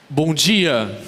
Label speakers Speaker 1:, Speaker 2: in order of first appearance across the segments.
Speaker 1: Bom dia.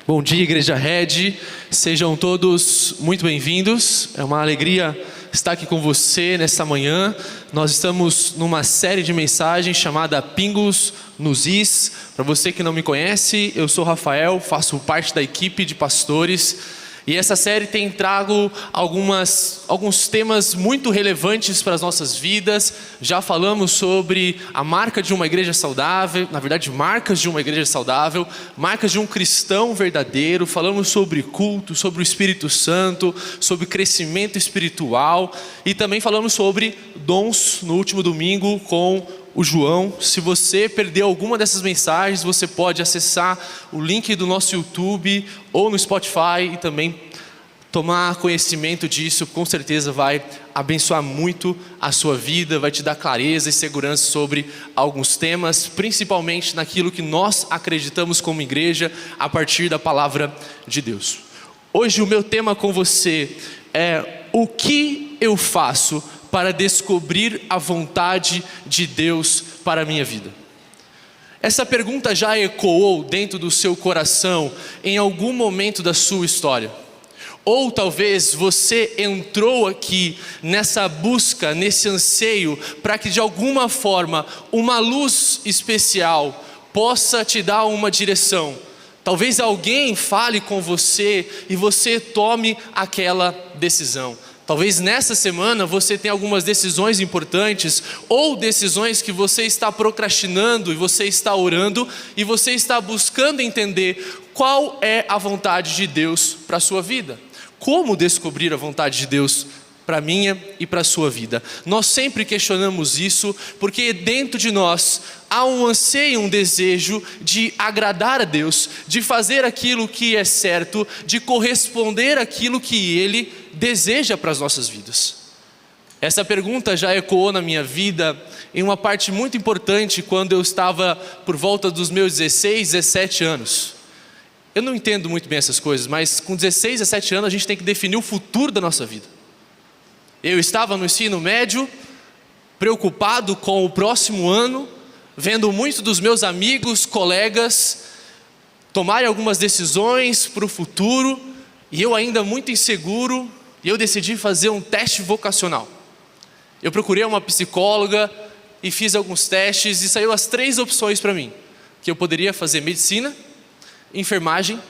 Speaker 1: Bom dia, Igreja Red. Sejam todos muito bem-vindos. É uma alegria estar aqui com você nessa manhã. Nós estamos numa série de mensagens chamada Pingos nos Is. Para você que não me conhece, eu sou Rafael, faço parte da equipe de pastores. E essa série tem trago alguns temas muito relevantes para as nossas vidas. Já falamos sobre a marca de uma igreja saudável, na verdade, marcas de uma igreja saudável, marcas de um cristão verdadeiro. Falamos sobre culto, sobre o Espírito Santo, sobre crescimento espiritual. E também falamos sobre dons no último domingo com o João. Se você perdeu alguma dessas mensagens, você pode acessar o link do nosso YouTube ou no Spotify e também tomar conhecimento disso. Com certeza vai abençoar muito a sua vida, vai te dar clareza e segurança sobre alguns temas, principalmente naquilo que nós acreditamos como igreja a partir da palavra de Deus. Hoje o meu tema com você é: o que eu faço para descobrir a vontade de Deus para a minha vida? Essa pergunta já ecoou dentro do seu coração em algum momento da sua história. Ou talvez você entrou aqui nessa busca, nesse anseio, para que de alguma forma uma luz especial possa te dar uma direção. Talvez alguém fale com você e você tome aquela decisão. Talvez nessa semana você tenha algumas decisões importantes ou decisões que você está procrastinando e você está orando e você está buscando entender qual é a vontade de Deus para a sua vida. Como descobrir a vontade de Deus para a minha e para a sua vida? Nós sempre questionamos isso porque dentro de nós há um anseio, um desejo de agradar a Deus, de fazer aquilo que é certo, de corresponder àquilo que Ele deseja para as nossas vidas. Essa pergunta já ecoou na minha vida em uma parte muito importante quando eu estava por volta dos meus 16, 17 anos. Eu não entendo muito bem essas coisas, mas com 16, 17 anos a gente tem que definir o futuro da nossa vida. Eu estava no ensino médio, preocupado com o próximo ano, vendo muitos dos meus amigos, colegas tomarem algumas decisões para o futuro, e eu ainda muito inseguro, e eu decidi fazer um teste vocacional. Eu procurei uma psicóloga e fiz alguns testes e saiu as 3 opções para mim, que eu poderia fazer medicina, enfermagem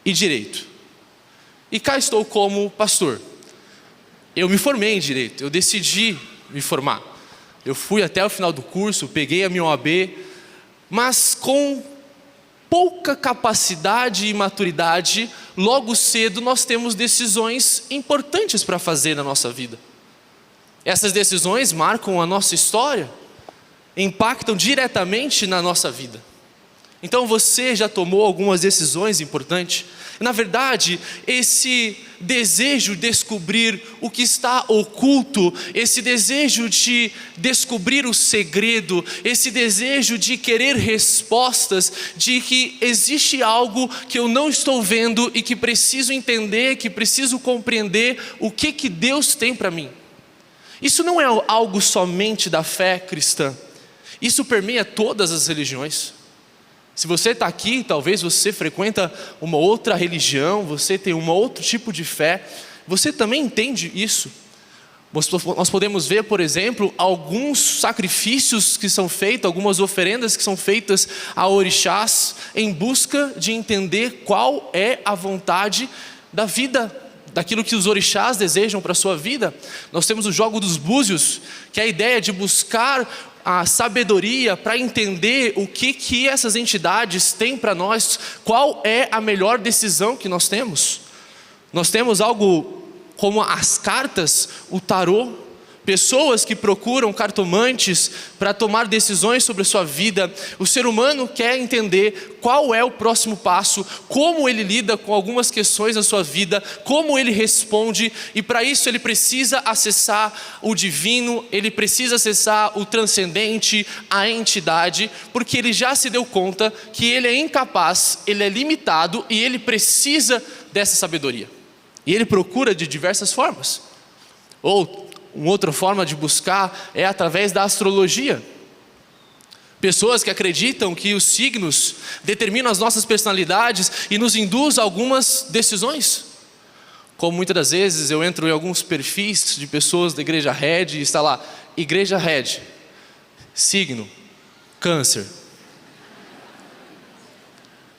Speaker 1: e direito. E cá estou como pastor. Eu me formei em direito, eu decidi me formar. Eu fui até o final do curso, peguei a minha OAB, mas com pouca capacidade e maturidade, logo cedo nós temos decisões importantes para fazer na nossa vida. Essas decisões marcam a nossa história, impactam diretamente na nossa vida. Então você já tomou algumas decisões importantes? Na verdade, esse desejo de descobrir o que está oculto, esse desejo de descobrir o segredo, esse desejo de querer respostas, de que existe algo que eu não estou vendo e que preciso entender, que preciso compreender o que Deus tem para mim. Isso não é algo somente da fé cristã, isso permeia todas as religiões. Se você está aqui, talvez você frequenta uma outra religião, você tem um outro tipo de fé, você também entende isso. Nós podemos ver, por exemplo, alguns sacrifícios que são feitos, algumas oferendas que são feitas a orixás em busca de entender qual é a vontade da vida, daquilo que os orixás desejam para a sua vida. Nós temos o jogo dos búzios, que é a ideia de buscar a sabedoria para entender o que essas entidades têm para nós, qual é a melhor decisão que nós temos. Nós temos algo como as cartas, o tarô, Pessoas que procuram cartomantes para tomar decisões sobre a sua vida. O ser humano quer entender qual é o próximo passo, como ele lida com algumas questões da sua vida, como ele responde, e para isso ele precisa acessar o divino, ele precisa acessar o transcendente, a entidade, porque ele já se deu conta que ele é incapaz, ele é limitado e ele precisa dessa sabedoria. E ele procura de diversas formas. Ou uma outra forma de buscar é através da astrologia. Pessoas que acreditam que os signos determinam as nossas personalidades e nos induz a algumas decisões. Como muitas das vezes eu entro em alguns perfis de pessoas da Igreja Red e está lá, Igreja Red, signo, Câncer.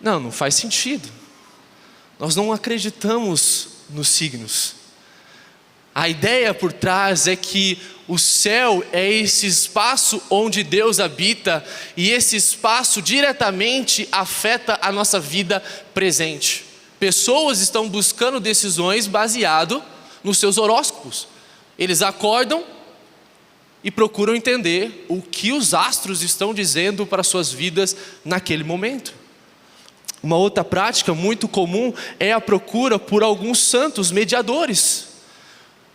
Speaker 1: Não faz sentido. Nós não acreditamos nos signos. A ideia por trás é que o céu é esse espaço onde Deus habita e esse espaço diretamente afeta a nossa vida presente. Pessoas estão buscando decisões baseado nos seus horóscopos. Eles acordam e procuram entender o que os astros estão dizendo para suas vidas naquele momento. Uma outra prática muito comum é a procura por alguns santos mediadores.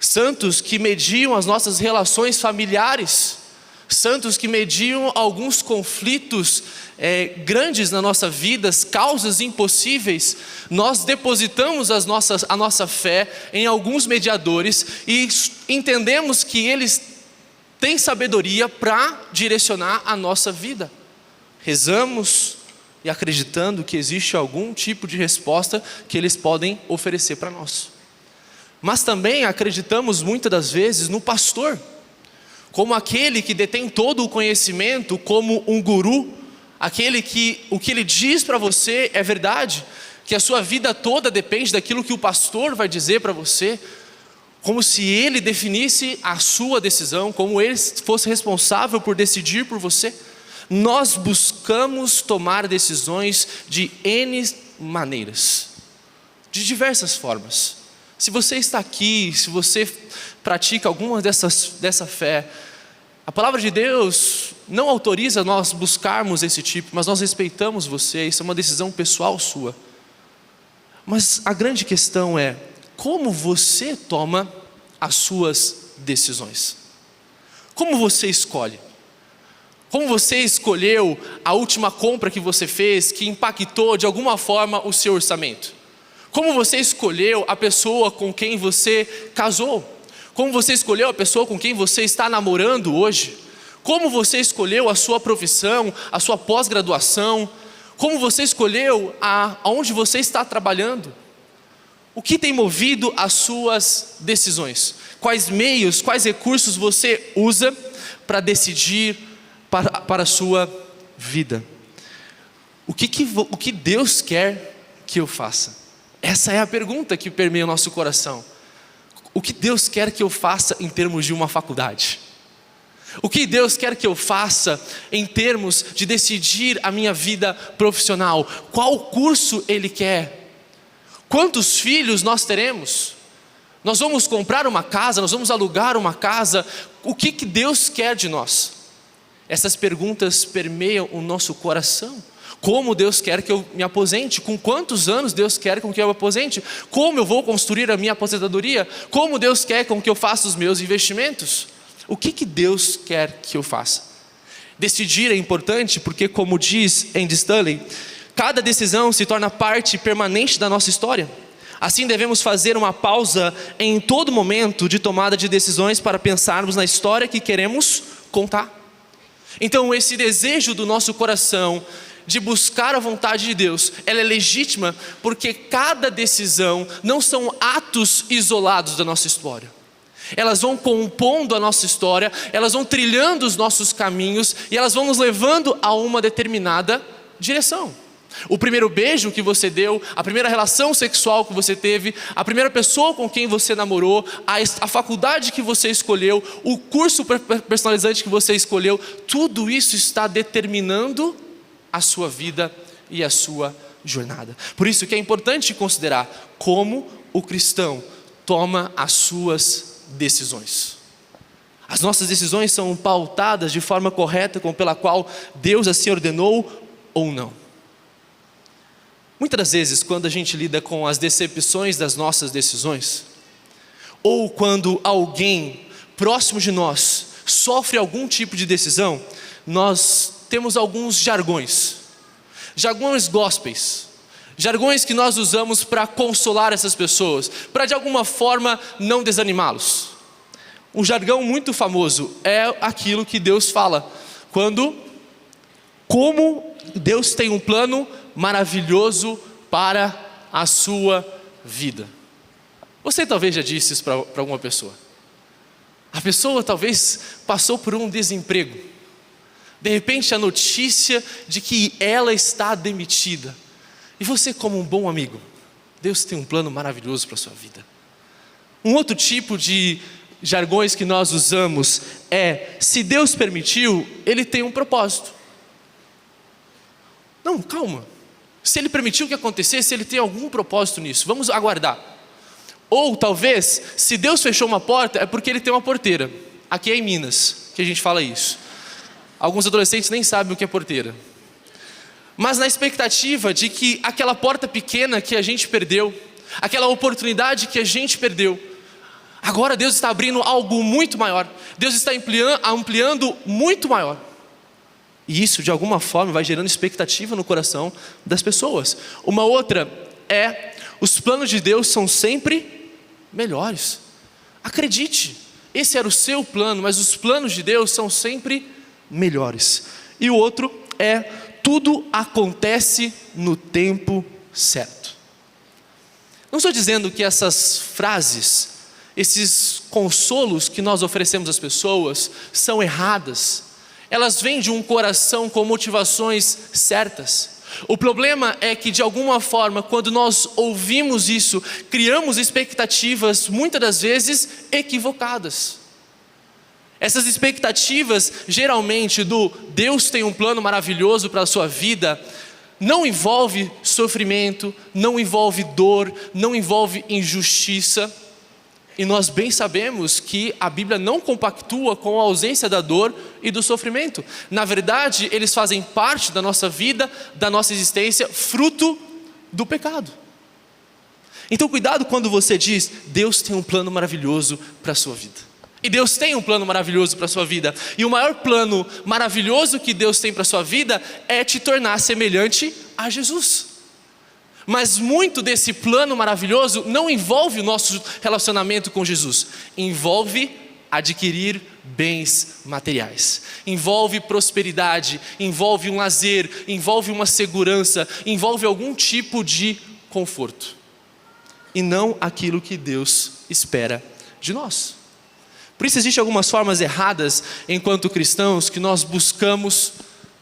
Speaker 1: Santos que mediam as nossas relações familiares, santos que mediam alguns conflitos grandes na nossa vida, causas impossíveis. Nós depositamos a nossa fé em alguns mediadores e entendemos que eles têm sabedoria para direcionar a nossa vida. Rezamos e acreditando que existe algum tipo de resposta que eles podem oferecer para nós. Mas também acreditamos muitas das vezes no pastor, como aquele que detém todo o conhecimento, como um guru, aquele que o que ele diz para você é verdade, que a sua vida toda depende daquilo que o pastor vai dizer para você, como se ele definisse a sua decisão, como ele fosse responsável por decidir por você. Nós buscamos tomar decisões de N maneiras, de diversas formas. Se você está aqui, se você pratica alguma dessa fé, a palavra de Deus não autoriza nós buscarmos esse tipo, mas nós respeitamos você, isso é uma decisão pessoal sua. Mas a grande questão é, como você toma as suas decisões? Como você escolhe? Como você escolheu a última compra que você fez, que impactou de alguma forma o seu orçamento? Como você escolheu a pessoa com quem você casou? Como você escolheu a pessoa com quem você está namorando hoje? Como você escolheu a sua profissão, a sua pós-graduação? Como você escolheu aonde você está trabalhando? O que tem movido as suas decisões? Quais meios, quais recursos você usa para decidir para a sua vida? O que Deus quer que eu faça? Essa é a pergunta que permeia o nosso coração. O que Deus quer que eu faça em termos de uma faculdade? O que Deus quer que eu faça em termos de decidir a minha vida profissional? Qual curso Ele quer? Quantos filhos nós teremos? Nós vamos comprar uma casa, nós vamos alugar uma casa. O que Deus quer de nós? Essas perguntas permeiam o nosso coração. Como Deus quer que eu me aposente? Com quantos anos Deus quer com que eu me aposente? Como eu vou construir a minha aposentadoria? Como Deus quer com que eu faça os meus investimentos? O que Deus quer que eu faça? Decidir é importante porque, como diz Andy Stanley, cada decisão se torna parte permanente da nossa história. Assim devemos fazer uma pausa em todo momento de tomada de decisões para pensarmos na história que queremos contar. Então esse desejo do nosso coração de buscar a vontade de Deus, ela é legítima porque cada decisão não são atos isolados da nossa história. Elas vão compondo a nossa história, elas vão trilhando os nossos caminhos e elas vão nos levando a uma determinada direção. O primeiro beijo que você deu, a primeira relação sexual que você teve, a primeira pessoa com quem você namorou, a faculdade que você escolheu, o curso personalizante que você escolheu, tudo isso está determinando a sua vida e a sua jornada. Por isso que é importante considerar como o cristão toma as suas decisões. As nossas decisões são pautadas de forma correta, pela qual Deus assim ordenou ou não. Muitas das vezes, quando a gente lida com as decepções das nossas decisões, ou quando alguém próximo de nós sofre algum tipo de decisão, nós temos alguns jargões gospels, jargões que nós usamos para consolar essas pessoas, para de alguma forma não desanimá-los. Um jargão muito famoso é aquilo que Deus fala, como Deus tem um plano maravilhoso para a sua vida. Você talvez já disse isso para alguma pessoa. A pessoa talvez passou por um desemprego. De repente a notícia de que ela está demitida. E você, como um bom amigo, Deus tem um plano maravilhoso para a sua vida. Um outro tipo de jargões que nós usamos é: se Deus permitiu, Ele tem um propósito. Não, calma. Se Ele permitiu que acontecesse, Ele tem algum propósito nisso. Vamos aguardar. Ou talvez, se Deus fechou uma porta, é porque Ele tem uma porteira. Aqui é em Minas que a gente fala isso. Alguns adolescentes nem sabem o que é porteira. Mas na expectativa de que aquela porta pequena que a gente perdeu, aquela oportunidade que a gente perdeu, agora Deus está abrindo algo muito maior. Deus está ampliando muito maior. E isso de alguma forma vai gerando expectativa no coração das pessoas. Uma outra é: os planos de Deus são sempre melhores. Acredite, esse era o seu plano, mas os planos de Deus são sempre melhores. E o outro é: tudo acontece no tempo certo. Não estou dizendo que essas frases, esses consolos que nós oferecemos às pessoas são erradas. Elas vêm de um coração com motivações certas. O problema é que, de alguma forma, quando nós ouvimos isso, criamos expectativas, muitas das vezes, equivocadas. Essas expectativas, geralmente, do Deus tem um plano maravilhoso para a sua vida, não envolve sofrimento, não envolve dor, não envolve injustiça. E nós bem sabemos que a Bíblia não compactua com a ausência da dor e do sofrimento. Na verdade, eles fazem parte da nossa vida, da nossa existência, fruto do pecado. Então cuidado quando você diz: Deus tem um plano maravilhoso para a sua vida. E Deus tem um plano maravilhoso para a sua vida. E o maior plano maravilhoso que Deus tem para a sua vida é te tornar semelhante a Jesus. Mas muito desse plano maravilhoso não envolve o nosso relacionamento com Jesus. Envolve adquirir bens materiais. Envolve prosperidade, envolve um lazer, envolve uma segurança, envolve algum tipo de conforto. E não aquilo que Deus espera de nós. Por isso existem algumas formas erradas, enquanto cristãos, que nós buscamos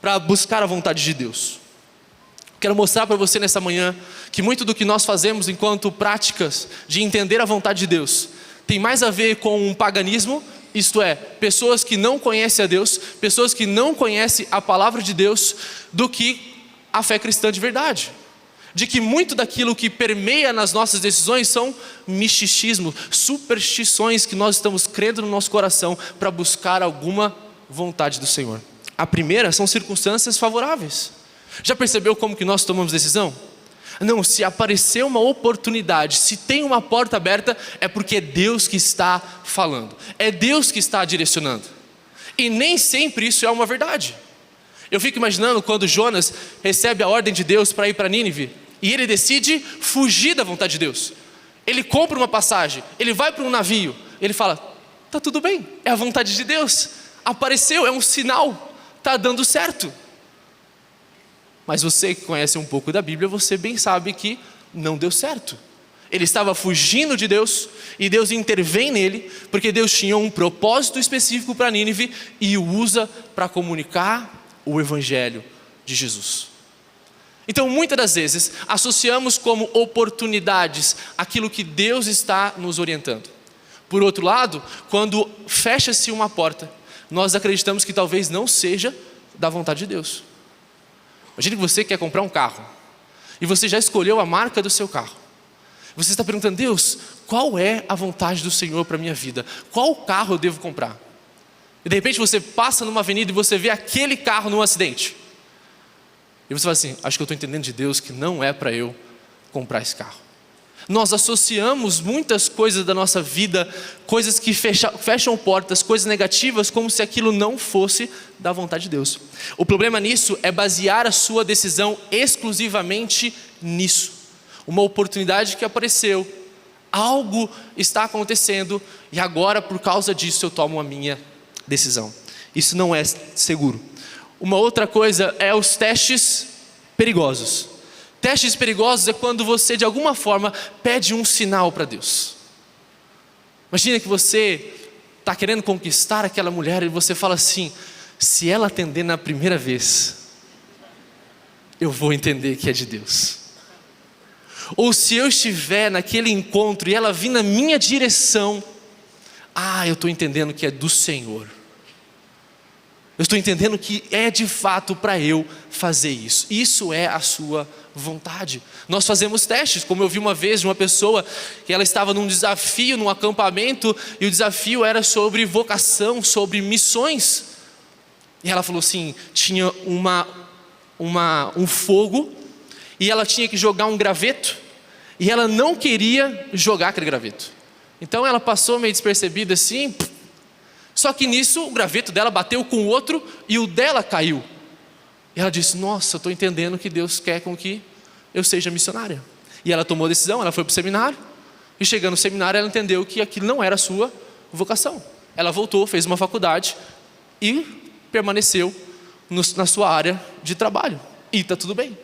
Speaker 1: para buscar a vontade de Deus. Quero mostrar para você nessa manhã que muito do que nós fazemos enquanto práticas de entender a vontade de Deus tem mais a ver com um paganismo, isto é, pessoas que não conhecem a Deus, pessoas que não conhecem a palavra de Deus, do que a fé cristã de verdade. De que muito daquilo que permeia nas nossas decisões são misticismo, superstições que nós estamos crendo no nosso coração para buscar alguma vontade do Senhor. A primeira são circunstâncias favoráveis. Já percebeu como que nós tomamos decisão? Não, se aparecer uma oportunidade, se tem uma porta aberta, é porque é Deus que está falando. É Deus que está direcionando. E nem sempre isso é uma verdade. Eu fico imaginando quando Jonas recebe a ordem de Deus para ir para Nínive, e ele decide fugir da vontade de Deus. Ele compra uma passagem, ele vai para um navio, ele fala: tá tudo bem, é a vontade de Deus. Apareceu, é um sinal, tá dando certo. Mas você que conhece um pouco da Bíblia, você bem sabe que não deu certo. Ele estava fugindo de Deus e Deus intervém nele, porque Deus tinha um propósito específico para Nínive e o usa para comunicar o Evangelho de Jesus. Então muitas das vezes associamos como oportunidades aquilo que Deus está nos orientando. Por outro lado, quando fecha-se uma porta, nós acreditamos que talvez não seja da vontade de Deus. Imagine que você quer comprar um carro e você já escolheu a marca do seu carro. Você está perguntando: Deus, qual é a vontade do Senhor para a minha vida? Qual carro eu devo comprar? E de repente você passa numa avenida e você vê aquele carro num acidente. E você fala assim, acho que eu estou entendendo de Deus que não é para eu comprar esse carro. Nós associamos muitas coisas da nossa vida, coisas que fecham portas, coisas negativas, como se aquilo não fosse da vontade de Deus. O problema nisso é basear a sua decisão exclusivamente nisso. Uma oportunidade que apareceu, algo está acontecendo e agora por causa disso eu tomo a minha decisão. Isso não é seguro. Uma outra coisa é os testes perigosos. Testes perigosos é quando você de alguma forma pede um sinal para Deus. Imagina que você está querendo conquistar aquela mulher e você fala assim, se ela atender na primeira vez, eu vou entender que é de Deus. Ou se eu estiver naquele encontro e ela vir na minha direção, eu estou entendendo que é do Senhor. Eu estou entendendo que é de fato para eu fazer isso. Isso é a sua vontade. Nós fazemos testes, como eu vi uma vez de uma pessoa que ela estava num desafio, num acampamento, e o desafio era sobre vocação, sobre missões. E ela falou assim, tinha um fogo, e ela tinha que jogar um graveto, e ela não queria jogar aquele graveto. Então ela passou meio despercebida assim, só que nisso o graveto dela bateu com o outro e o dela caiu. E ela disse, nossa, eu estou entendendo que Deus quer com que eu seja missionária. E ela tomou a decisão, ela foi para o seminário. E chegando no seminário ela entendeu que aquilo não era a sua vocação. Ela voltou, fez uma faculdade e permaneceu na sua área de trabalho. E está tudo bem.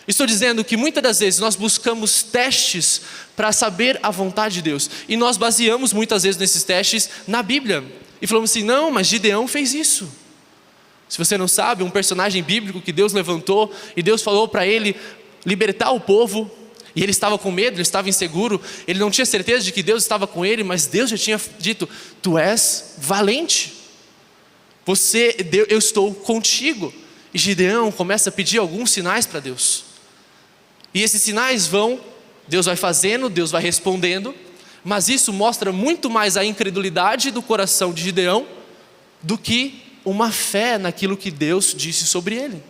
Speaker 1: Estou dizendo que muitas das vezes nós buscamos testes para saber a vontade de Deus. E nós baseamos muitas vezes nesses testes na Bíblia. E falamos assim, não, mas Gideão fez isso. Se você não sabe, um personagem bíblico que Deus levantou e Deus falou para ele libertar o povo. E ele estava com medo, ele estava inseguro, ele não tinha certeza de que Deus estava com ele, mas Deus já tinha dito, tu és valente. Eu estou contigo. E Gideão começa a pedir alguns sinais para Deus. E esses sinais Deus vai fazendo, Deus vai respondendo. Mas isso mostra muito mais a incredulidade do coração de Gideão do que uma fé naquilo que Deus disse sobre ele.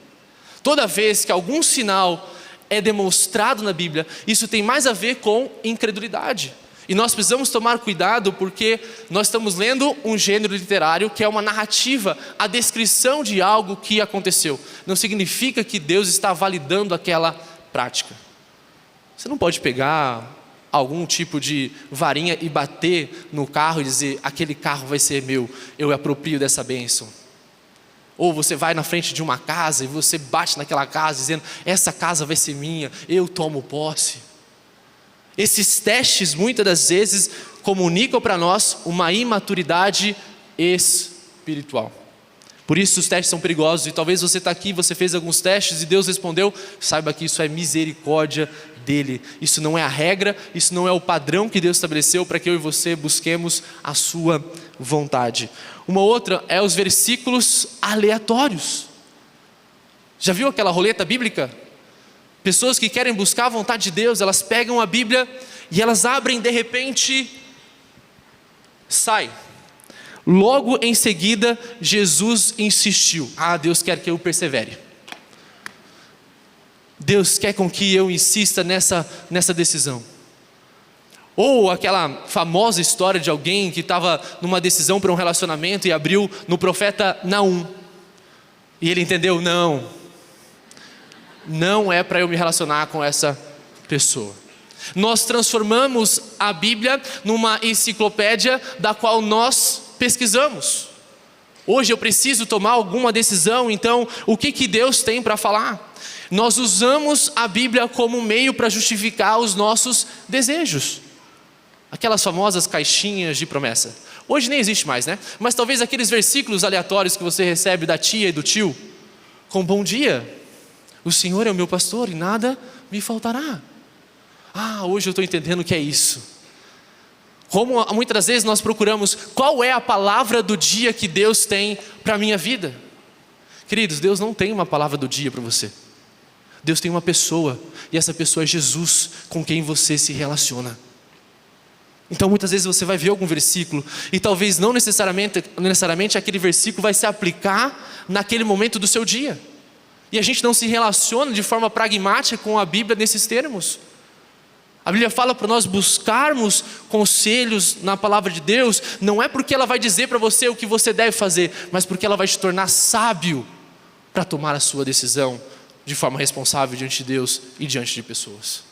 Speaker 1: Toda vez que algum sinal é demonstrado na Bíblia, isso tem mais a ver com incredulidade. E nós precisamos tomar cuidado porque nós estamos lendo um gênero literário que é uma narrativa, a descrição de algo que aconteceu. Não significa que Deus está validando aquela prática. Você não pode pegar algum tipo de varinha e bater no carro e dizer, aquele carro vai ser meu, eu aproprio dessa bênção. Ou você vai na frente de uma casa e você bate naquela casa dizendo, essa casa vai ser minha, eu tomo posse. Esses testes muitas das vezes comunicam para nós uma imaturidade espiritual. Por isso os testes são perigosos e talvez você está aqui, você fez alguns testes e Deus respondeu, saiba que isso é misericórdia dele. Isso não é a regra, isso não é o padrão que Deus estabeleceu para que eu e você busquemos a sua vontade. Uma outra é os versículos aleatórios. Já viu aquela roleta bíblica? Pessoas que querem buscar a vontade de Deus, elas pegam a Bíblia e elas abrem de repente, sai. Logo em seguida, Jesus insistiu. Deus quer que eu persevere. Deus quer com que eu insista nessa decisão. Ou aquela famosa história de alguém que estava numa decisão para um relacionamento e abriu no profeta Naum. E ele entendeu, não é para eu me relacionar com essa pessoa. Nós transformamos a Bíblia numa enciclopédia da qual nós pesquisamos. Hoje eu preciso tomar alguma decisão, então o que Deus tem para falar? Nós usamos a Bíblia como meio para justificar os nossos desejos. Aquelas famosas caixinhas de promessa. Hoje nem existe mais, né? Mas talvez aqueles versículos aleatórios que você recebe da tia e do tio. Com bom dia, o Senhor é o meu pastor e nada me faltará. Hoje eu estou entendendo o que é isso. Como muitas das vezes nós procuramos qual é a palavra do dia que Deus tem para a minha vida. Queridos, Deus não tem uma palavra do dia para você. Deus tem uma pessoa, e essa pessoa é Jesus, com quem você se relaciona. Então muitas vezes você vai ver algum versículo e talvez não necessariamente aquele versículo vai se aplicar naquele momento do seu dia. E a gente não se relaciona de forma pragmática com a Bíblia nesses termos. A Bíblia fala para nós buscarmos conselhos na palavra de Deus, não é porque ela vai dizer para você o que você deve fazer, mas porque ela vai te tornar sábio para tomar a sua decisão de forma responsável diante de Deus e diante de pessoas.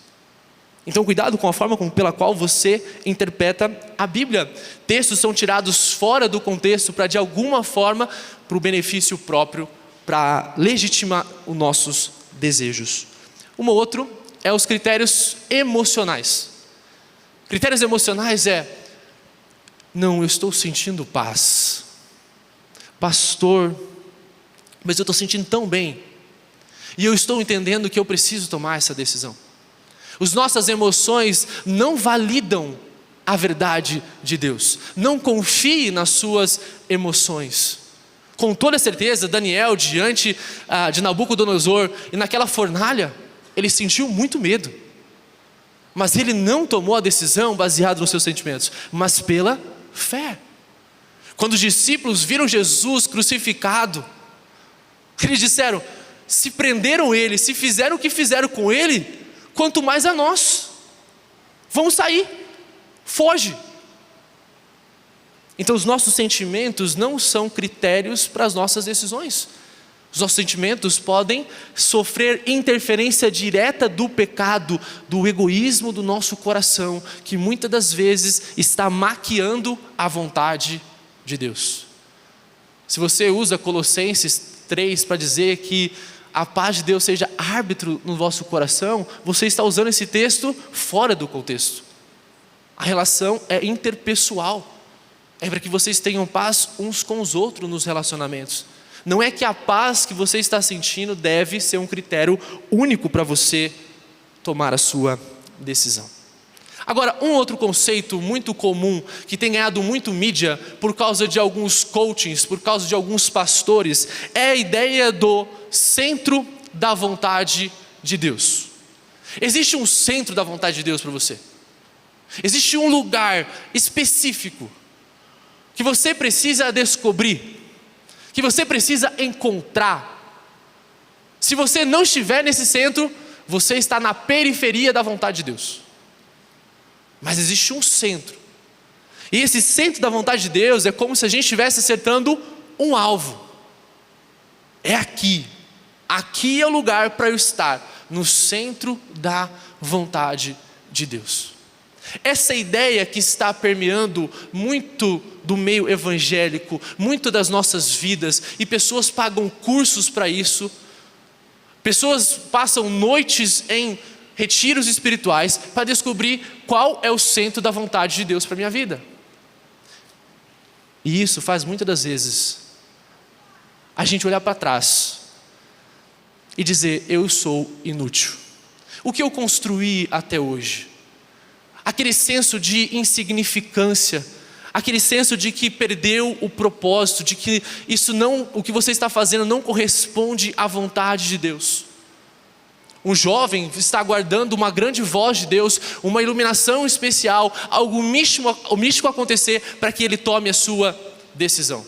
Speaker 1: Então cuidado com a forma pela qual você interpreta a Bíblia. Textos são tirados fora do contexto para de alguma forma, para o benefício próprio, para legitimar os nossos desejos. Outro é os critérios emocionais. Critérios emocionais não, eu estou sentindo paz. Pastor, mas eu estou sentindo tão bem. E eu estou entendendo que eu preciso tomar essa decisão. As nossas emoções não validam a verdade de Deus. Não confie nas suas emoções. Com toda certeza, Daniel, diante de Nabucodonosor e naquela fornalha, ele sentiu muito medo. Mas ele não tomou a decisão baseada nos seus sentimentos, mas pela fé. Quando os discípulos viram Jesus crucificado, eles disseram, se prenderam ele, se fizeram o que fizeram com ele, quanto mais a nós. Vamos sair, foge. Então os nossos sentimentos não são critérios para as nossas decisões. Os nossos sentimentos podem sofrer interferência direta do pecado, do egoísmo do nosso coração, que muitas das vezes está maquiando a vontade de Deus. Se você usa Colossenses 3 para dizer que a paz de Deus seja árbitro no vosso coração, você está usando esse texto fora do contexto. A relação é interpessoal, é para que vocês tenham paz uns com os outros nos relacionamentos. Não é que a paz que você está sentindo deve ser um critério único para você tomar a sua decisão. Agora, um outro conceito muito comum, que tem ganhado muito mídia por causa de alguns coachings, por causa de alguns pastores, é a ideia do centro da vontade de Deus. Existe um centro da vontade de Deus para você. Existe um lugar específico que você precisa descobrir, que você precisa encontrar. Se você não estiver nesse centro, você está na periferia da vontade de Deus. Mas existe um centro. E esse centro da vontade de Deus é como se a gente estivesse acertando um alvo. É aqui. Aqui é o lugar para eu estar, no centro da vontade de Deus. Essa ideia que está permeando muito do meio evangélico, muito das nossas vidas, e pessoas pagam cursos para isso, pessoas passam noites em retiros espirituais para descobrir qual é o centro da vontade de Deus para a minha vida. E isso faz muitas das vezes a gente olhar para trás e dizer, eu sou inútil. O que eu construí até hoje? Aquele senso de insignificância, aquele senso de que perdeu o propósito, de que o que você está fazendo não corresponde à vontade de Deus. Um jovem está aguardando uma grande voz de Deus, uma iluminação especial, algo místico acontecer para que ele tome a sua decisão.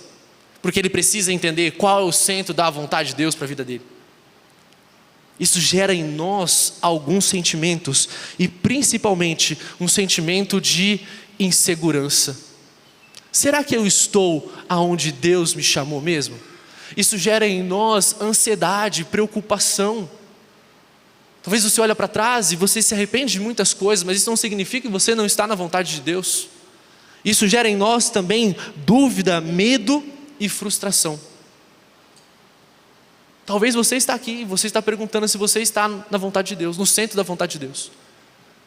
Speaker 1: Porque ele precisa entender qual é o centro da vontade de Deus para a vida dele. Isso gera em nós alguns sentimentos, e principalmente um sentimento de insegurança. Será que eu estou aonde Deus me chamou mesmo? Isso gera em nós ansiedade, preocupação. Talvez você olhe para trás e você se arrepende de muitas coisas, mas isso não significa que você não está na vontade de Deus. Isso gera em nós também dúvida, medo e frustração. Talvez você está aqui, você está perguntando se você está na vontade de Deus, no centro da vontade de Deus.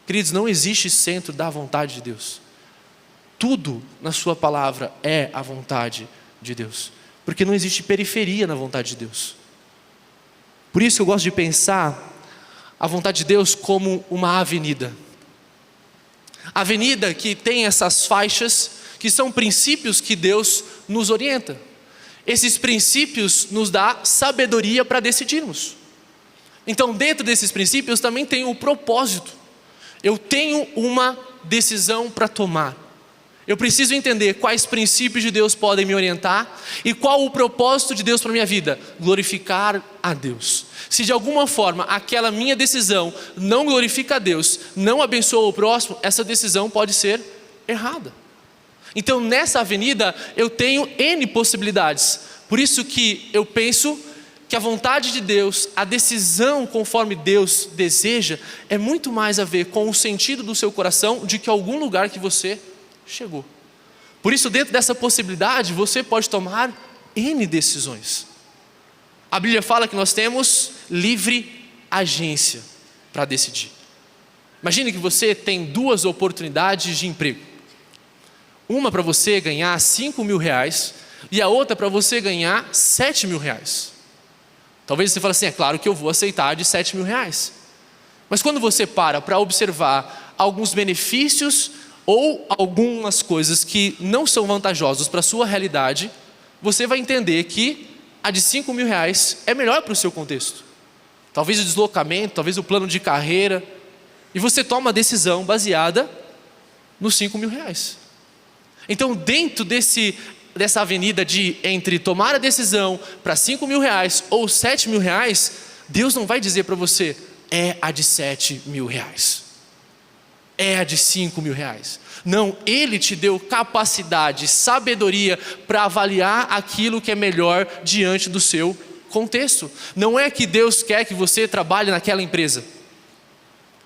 Speaker 1: Queridos, não existe centro da vontade de Deus. Tudo na sua palavra é a vontade de Deus, porque não existe periferia na vontade de Deus. Por isso eu gosto de pensar a vontade de Deus como uma avenida. Avenida que tem essas faixas, que são princípios que Deus nos orienta. Esses princípios nos dão sabedoria para decidirmos. Então dentro desses princípios também tem um propósito. Eu tenho uma decisão para tomar. Eu preciso entender quais princípios de Deus podem me orientar e qual o propósito de Deus para a minha vida: glorificar a Deus. Se de alguma forma aquela minha decisão não glorifica a Deus, não abençoa o próximo, essa decisão pode ser errada. Então nessa avenida eu tenho N possibilidades. Por isso que eu penso que a vontade de Deus, a decisão conforme Deus deseja, é muito mais a ver com o sentido do seu coração do que algum lugar que você chegou. Por isso, dentro dessa possibilidade, você pode tomar N decisões. A Bíblia fala que nós temos livre agência para decidir. Imagine que você tem 2 oportunidades de emprego. Uma para você ganhar R$5.000 e a outra para você ganhar R$7.000. Talvez você fale assim: é claro que eu vou aceitar de R$7.000. Mas quando você para observar alguns benefícios ou algumas coisas que não são vantajosas para a sua realidade, você vai entender que a de R$5.000 é melhor para o seu contexto. Talvez o deslocamento, talvez o plano de carreira, e você toma a decisão baseada nos R$5.000. Então, dentro dessa avenida entre tomar a decisão para R$5.000 ou R$7.000, Deus não vai dizer para você: é a de R$7.000. É a de R$5.000. Não, Ele te deu capacidade, sabedoria para avaliar aquilo que é melhor diante do seu contexto. Não é que Deus quer que você trabalhe naquela empresa.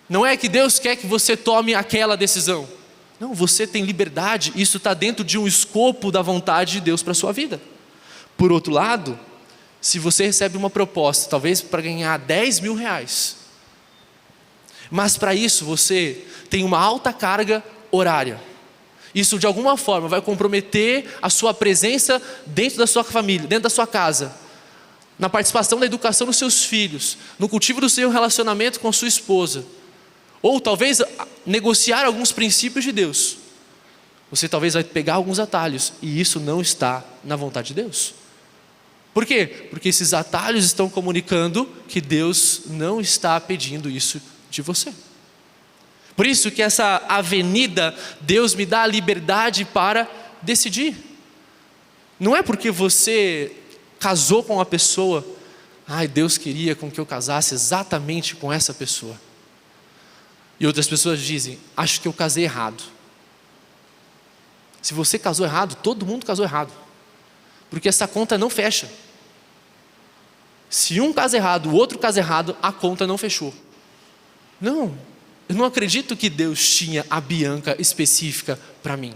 Speaker 1: Não é que Deus quer que você tome aquela decisão. Não, você tem liberdade, isso está dentro de um escopo da vontade de Deus para a sua vida. Por outro lado, se você recebe uma proposta, talvez para ganhar R$10.000, mas para isso você tem uma alta carga horária. Isso de alguma forma vai comprometer a sua presença dentro da sua família, dentro da sua casa, na participação da educação dos seus filhos, no cultivo do seu relacionamento com sua esposa, ou talvez negociar alguns princípios de Deus. Você talvez vai pegar alguns atalhos, e isso não está na vontade de Deus. Por quê? Porque esses atalhos estão comunicando que Deus não está pedindo isso de você. Por isso que essa avenida, Deus me dá a liberdade para decidir. Não é porque você casou com uma pessoa: ai, Deus queria com que eu casasse exatamente com essa pessoa. E outras pessoas dizem: acho que eu casei errado. Se você casou errado, todo mundo casou errado, porque essa conta não fecha. Se um casa errado, o outro casa errado, a conta não fechou. Não, eu não acredito que Deus tinha a Bianca específica para mim.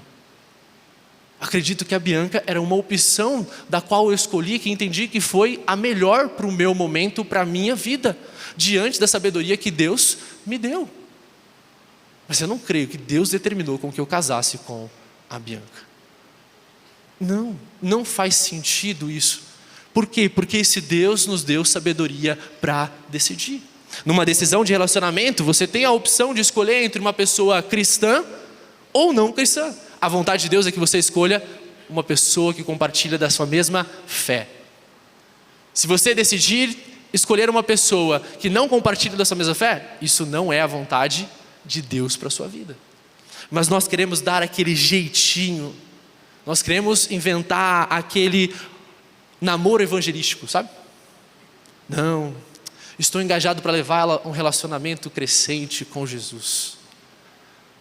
Speaker 1: Acredito que a Bianca era uma opção da qual eu escolhi, que entendi que foi a melhor para o meu momento, para a minha vida, diante da sabedoria que Deus me deu. Mas eu não creio que Deus determinou com que eu casasse com a Bianca. Não, não faz sentido isso. Por quê? Porque esse Deus nos deu sabedoria para decidir. Numa decisão de relacionamento, você tem a opção de escolher entre uma pessoa cristã ou não cristã. A vontade de Deus é que você escolha uma pessoa que compartilha da sua mesma fé. Se você decidir escolher uma pessoa que não compartilha da sua mesma fé, isso não é a vontade de Deus para a sua vida. Mas nós queremos dar aquele jeitinho, nós queremos inventar aquele namoro evangelístico, sabe? Não, estou engajado para levar ela a um relacionamento crescente com Jesus.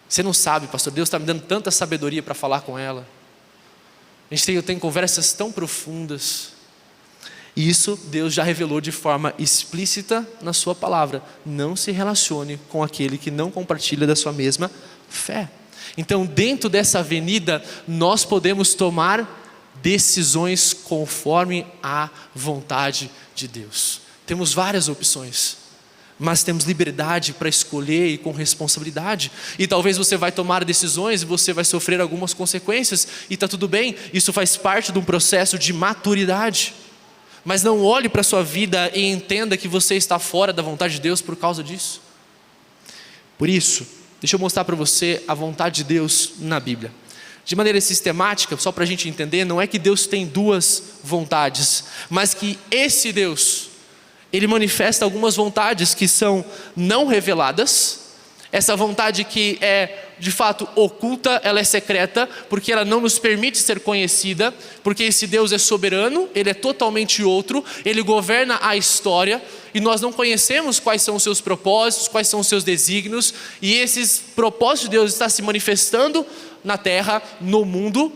Speaker 1: Você não sabe, pastor, Deus está me dando tanta sabedoria para falar com ela. A gente tem conversas tão profundas. E isso Deus já revelou de forma explícita na sua palavra. Não se relacione com aquele que não compartilha da sua mesma fé. Então, dentro dessa avenida, nós podemos tomar decisões conforme a vontade de Deus. Temos várias opções, mas temos liberdade para escolher e com responsabilidade. E talvez você vai tomar decisões e você vai sofrer algumas consequências, e está tudo bem, isso faz parte de um processo de maturidade. Mas não olhe para a sua vida e entenda que você está fora da vontade de Deus por causa disso. Por isso, deixa eu mostrar para você a vontade de Deus na Bíblia. De maneira sistemática, só para a gente entender, não é que Deus tem duas vontades, mas que esse Deus, Ele manifesta algumas vontades que são não reveladas. Essa vontade que é de fato oculta, ela é secreta, porque ela não nos permite ser conhecida, porque esse Deus é soberano, Ele é totalmente outro, Ele governa a história, e nós não conhecemos quais são os seus propósitos, quais são os seus desígnios, e esses propósitos de Deus estão se manifestando na terra, no mundo,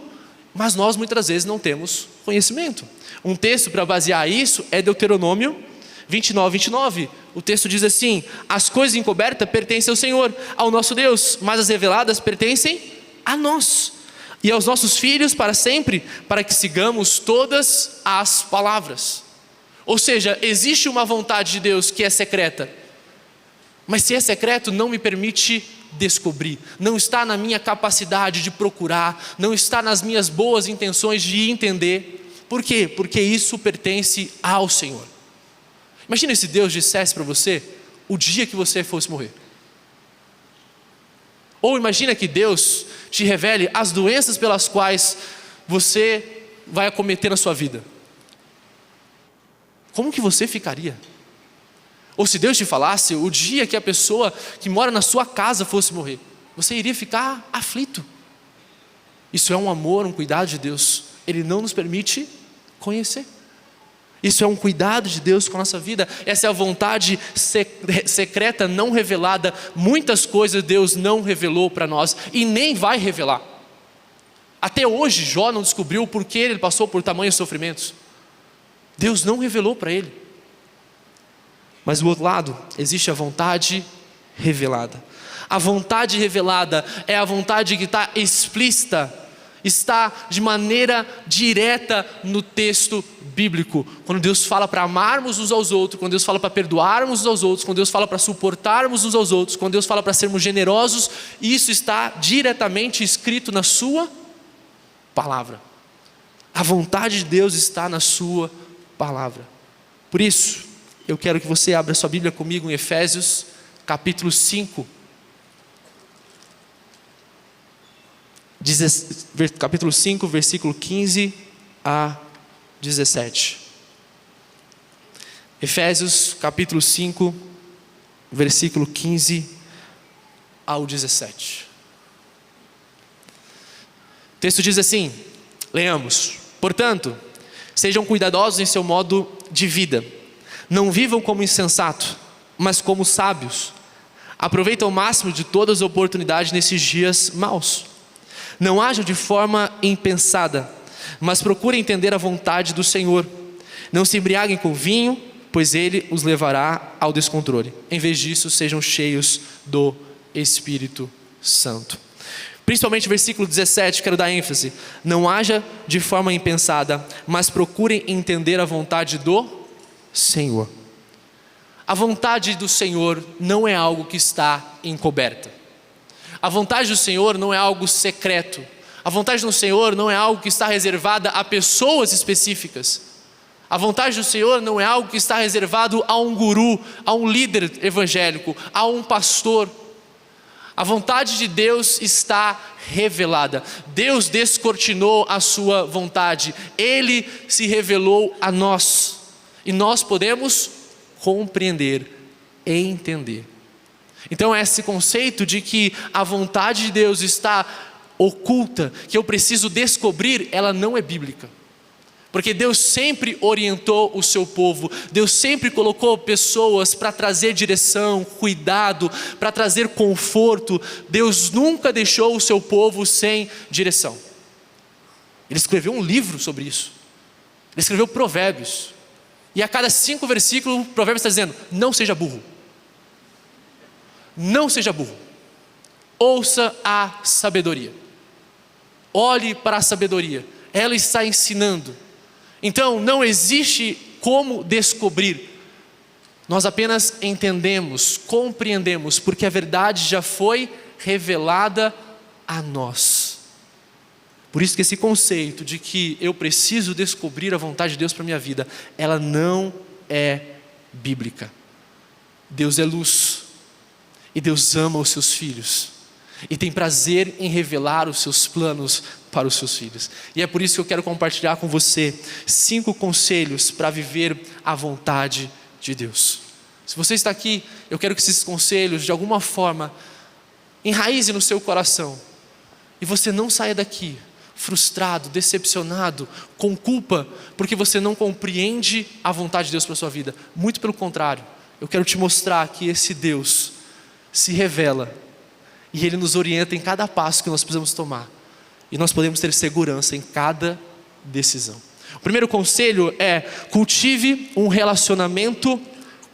Speaker 1: mas nós muitas vezes não temos conhecimento. Um texto para basear isso é Deuteronômio 29. O texto diz assim: as coisas encobertas pertencem ao Senhor, ao nosso Deus, mas as reveladas pertencem a nós e aos nossos filhos para sempre, para que sigamos todas as palavras. Ou seja, existe uma vontade de Deus que é secreta, mas se é secreto, não me permite descobrir, não está na minha capacidade de procurar, não está nas minhas boas intenções de entender. Por quê? Porque isso pertence ao Senhor. Imagina se Deus dissesse para você o dia que você fosse morrer. Ou imagina que Deus te revele as doenças pelas quais você vai acometer na sua vida. Como que você ficaria? Ou se Deus te falasse o dia que a pessoa que mora na sua casa fosse morrer, você iria ficar aflito. Isso é um amor, um cuidado de Deus. Ele não nos permite conhecer. Isso é um cuidado de Deus com a nossa vida. Essa é a vontade secreta, não revelada. Muitas coisas Deus não revelou para nós e nem vai revelar. Até hoje Jó não descobriu o porquê ele passou por tamanhos sofrimentos. Deus não revelou para ele. Mas do outro lado, existe a vontade revelada. A vontade revelada é a vontade que está explícita, está de maneira direta no texto bíblico. Quando Deus fala para amarmos uns aos outros, quando Deus fala para perdoarmos uns aos outros, quando Deus fala para suportarmos uns aos outros, quando Deus fala para sermos generosos, isso está diretamente escrito na sua palavra. A vontade de Deus está na sua palavra. Por isso, eu quero que você abra sua Bíblia comigo em Efésios, capítulo 5. Capítulo 5, versículo 15 a 17. Efésios, capítulo 5, versículo 15 ao 17. O texto diz assim, leamos: portanto, sejam cuidadosos em seu modo de vida. Não vivam como insensatos, mas como sábios. Aproveitem ao máximo de todas as oportunidades nesses dias maus. Não ajam de forma impensada, mas procurem entender a vontade do Senhor. Não se embriaguem com vinho, pois ele os levará ao descontrole. Em vez disso, sejam cheios do Espírito Santo. Principalmente o versículo 17, quero dar ênfase. Não haja de forma impensada, mas procurem entender a vontade do Senhor. A vontade do Senhor não é algo que está encoberta. A vontade do Senhor não é algo secreto. A vontade do Senhor não é algo que está reservada a pessoas específicas. A vontade do Senhor não é algo que está reservado a um guru, a um líder evangélico, a um pastor. A vontade de Deus está revelada. Deus descortinou a sua vontade. Ele se revelou a nós. E nós podemos compreender e entender. Então esse conceito de que a vontade de Deus está oculta, que eu preciso descobrir, ela não é bíblica. Porque Deus sempre orientou o seu povo, Deus sempre colocou pessoas para trazer direção, cuidado, para trazer conforto. Deus nunca deixou o seu povo sem direção. Ele escreveu um livro sobre isso. Ele escreveu Provérbios. E a cada 5 versículos, o Provérbios está dizendo: não seja burro. Não seja burro. Ouça a sabedoria. Olhe para a sabedoria. Ela está ensinando. Então não existe como descobrir. Nós apenas entendemos, compreendemos, porque a verdade já foi revelada a nós. Por isso que esse conceito de que eu preciso descobrir a vontade de Deus para a minha vida, ela não é bíblica. Deus é luz. E Deus ama os seus filhos. E tem prazer em revelar os seus planos para os seus filhos. E é por isso que eu quero compartilhar com você 5 conselhos para viver a vontade de Deus. Se você está aqui, eu quero que esses conselhos de alguma forma enraize no seu coração. E você não saia daqui frustrado, decepcionado, com culpa, porque você não compreende a vontade de Deus para a sua vida. Muito pelo contrário, eu quero te mostrar que esse Deus se revela e Ele nos orienta em cada passo que nós precisamos tomar. E nós podemos ter segurança em cada decisão. O primeiro conselho é: cultive um relacionamento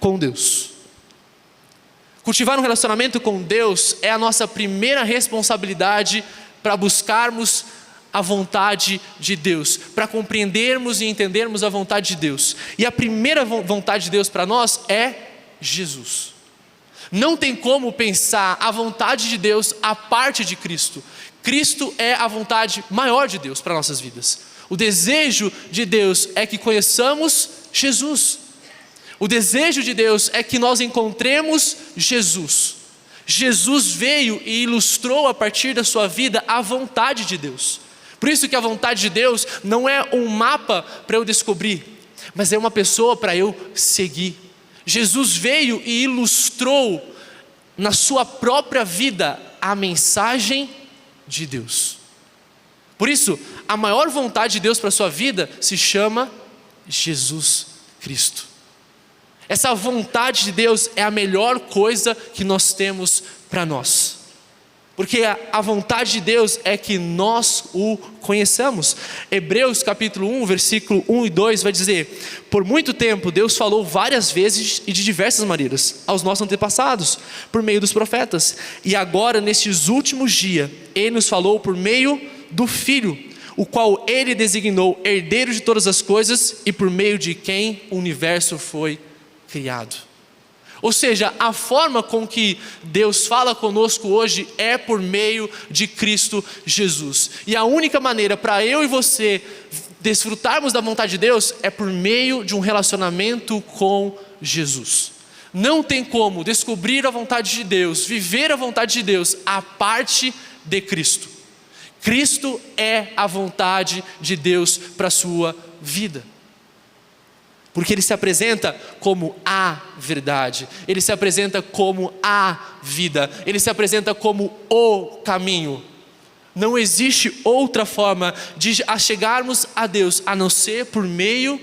Speaker 1: com Deus. Cultivar um relacionamento com Deus é a nossa primeira responsabilidade para buscarmos a vontade de Deus, para compreendermos e entendermos a vontade de Deus. E a primeira vontade de Deus para nós é Jesus. Não tem como pensar a vontade de Deus à parte de Cristo. Cristo é a vontade maior de Deus para nossas vidas. O desejo de Deus é que conheçamos Jesus. O desejo de Deus é que nós encontremos Jesus. Jesus veio e ilustrou a partir da sua vida a vontade de Deus. Por isso que a vontade de Deus não é um mapa para eu descobrir, mas é uma pessoa para eu seguir. Jesus veio e ilustrou na sua própria vida a mensagem de Deus. Por isso, a maior vontade de Deus para a sua vida se chama Jesus Cristo. Essa vontade de Deus é a melhor coisa que nós temos para nós. Porque a vontade de Deus é que nós o conheçamos. Hebreus capítulo 1, versículo 1 e 2 vai dizer: por muito tempo Deus falou várias vezes e de diversas maneiras aos nossos antepassados, por meio dos profetas. E agora, nestes últimos dias, Ele nos falou por meio do Filho, o qual Ele designou herdeiro de todas as coisas e por meio de quem o universo foi criado. Ou seja, a forma com que Deus fala conosco hoje é por meio de Cristo Jesus. E a única maneira para eu e você desfrutarmos da vontade de Deus é por meio de um relacionamento com Jesus. Não tem como descobrir a vontade de Deus, viver a vontade de Deus à parte de Cristo. Cristo é a vontade de Deus para a sua vida. Porque Ele se apresenta como a verdade, Ele se apresenta como a vida, Ele se apresenta como o caminho. Não existe outra forma de chegarmos a Deus a não ser por meio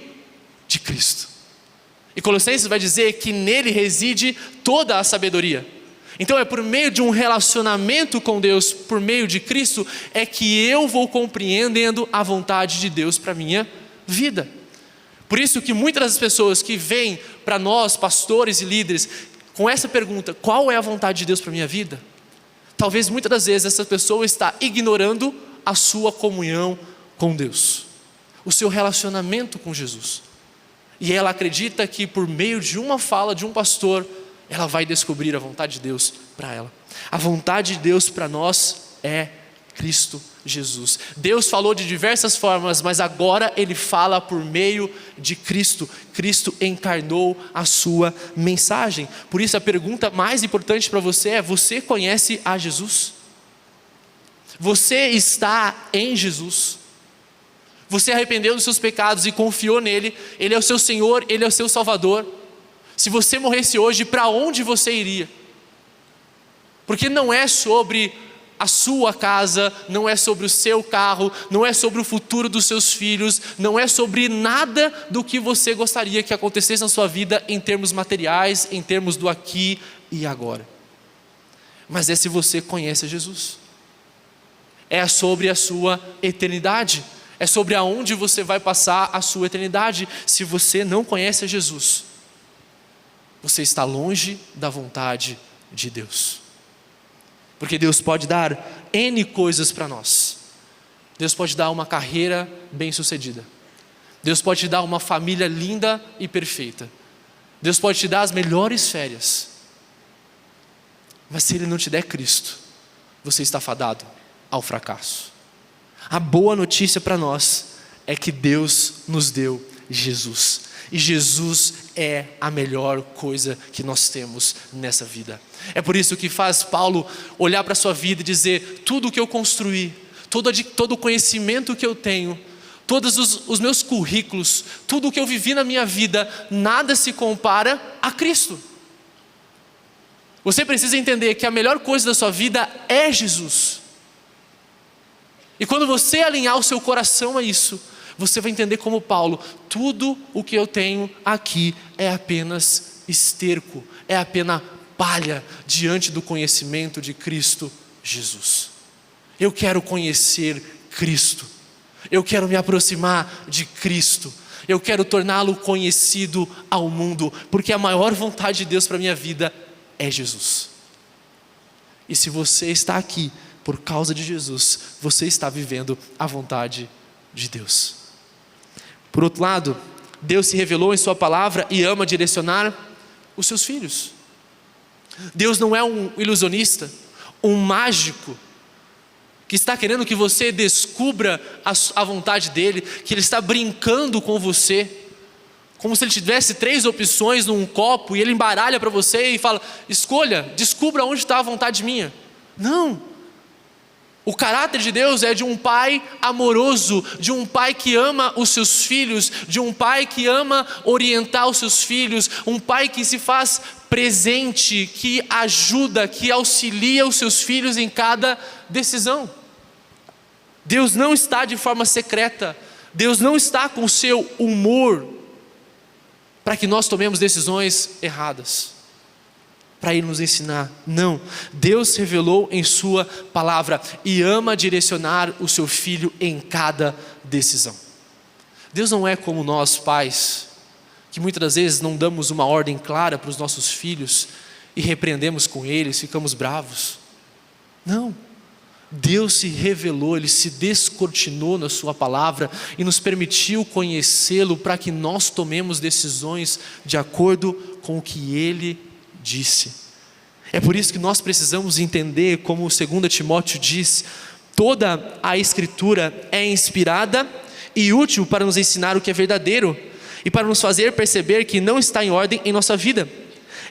Speaker 1: de Cristo. E Colossenses vai dizer que nele reside toda a sabedoria. Então é por meio de um relacionamento com Deus, por meio de Cristo, é que eu vou compreendendo a vontade de Deus para a minha vida. Por isso que muitas das pessoas que vêm para nós, pastores e líderes, com essa pergunta: qual é a vontade de Deus para a minha vida? Talvez muitas das vezes essa pessoa está ignorando a sua comunhão com Deus, o seu relacionamento com Jesus. E ela acredita que por meio de uma fala de um pastor, ela vai descobrir a vontade de Deus para ela. A vontade de Deus para nós é Cristo Jesus. Deus falou de diversas formas, mas agora Ele fala por meio de Cristo. Cristo encarnou a sua mensagem. Por isso a pergunta mais importante para você é: você conhece a Jesus? Você está em Jesus? Você arrependeu dos seus pecados e confiou nele? Ele é o seu Senhor, Ele é o seu Salvador. Se você morresse hoje, para onde você iria? Porque não é sobre a sua casa, não é sobre o seu carro, não é sobre o futuro dos seus filhos, não é sobre nada do que você gostaria que acontecesse na sua vida em termos materiais, em termos do aqui e agora. Mas é se você conhece Jesus. É sobre a sua eternidade. É sobre aonde você vai passar a sua eternidade. Se você não conhece a Jesus, você está longe da vontade de Deus. Porque Deus pode dar N coisas para nós. Deus pode dar uma carreira bem-sucedida. Deus pode te dar uma família linda e perfeita. Deus pode te dar as melhores férias. Mas se Ele não te der Cristo, você está fadado ao fracasso. A boa notícia para nós é que Deus nos deu Jesus. E Jesus é a melhor coisa que nós temos nessa vida. É por isso que faz Paulo olhar para a sua vida e dizer: tudo o que eu construí, todo o conhecimento que eu tenho, todos os meus currículos, tudo o que eu vivi na minha vida, nada se compara a Cristo. Você precisa entender que a melhor coisa da sua vida é Jesus. E quando você alinhar o seu coração a isso, você vai entender como Paulo: tudo o que eu tenho aqui é apenas esterco, é apenas palha diante do conhecimento de Cristo Jesus. Eu quero conhecer Cristo, eu quero me aproximar de Cristo, eu quero torná-lo conhecido ao mundo, porque a maior vontade de Deus para a minha vida é Jesus. E se você está aqui por causa de Jesus, você está vivendo a vontade de Deus. Por outro lado, Deus se revelou em sua palavra e ama direcionar os seus filhos. Deus não é um ilusionista, um mágico, que está querendo que você descubra a vontade dele, que ele está brincando com você, como se ele tivesse 3 opções num copo e ele embaralha para você e fala: escolha, descubra onde está a vontade minha. Não. O caráter de Deus é de um pai amoroso, de um pai que ama os seus filhos, de um pai que ama orientar os seus filhos, um pai que se faz presente, que ajuda, que auxilia os seus filhos em cada decisão. Deus não está de forma secreta, Deus não está com o seu humor para que nós tomemos decisões erradas, para Ele nos ensinar. Não, Deus revelou em sua palavra e ama direcionar o seu filho em cada decisão. Deus não é como nós pais, que muitas das vezes não damos uma ordem clara para os nossos filhos e repreendemos com eles, ficamos bravos. Não, Deus se revelou, Ele se descortinou na sua palavra e nos permitiu conhecê-lo para que nós tomemos decisões de acordo com o que Ele disse. É por isso que nós precisamos entender, como 2 Timóteo diz: toda a Escritura é inspirada e útil para nos ensinar o que é verdadeiro e para nos fazer perceber que não está em ordem em nossa vida.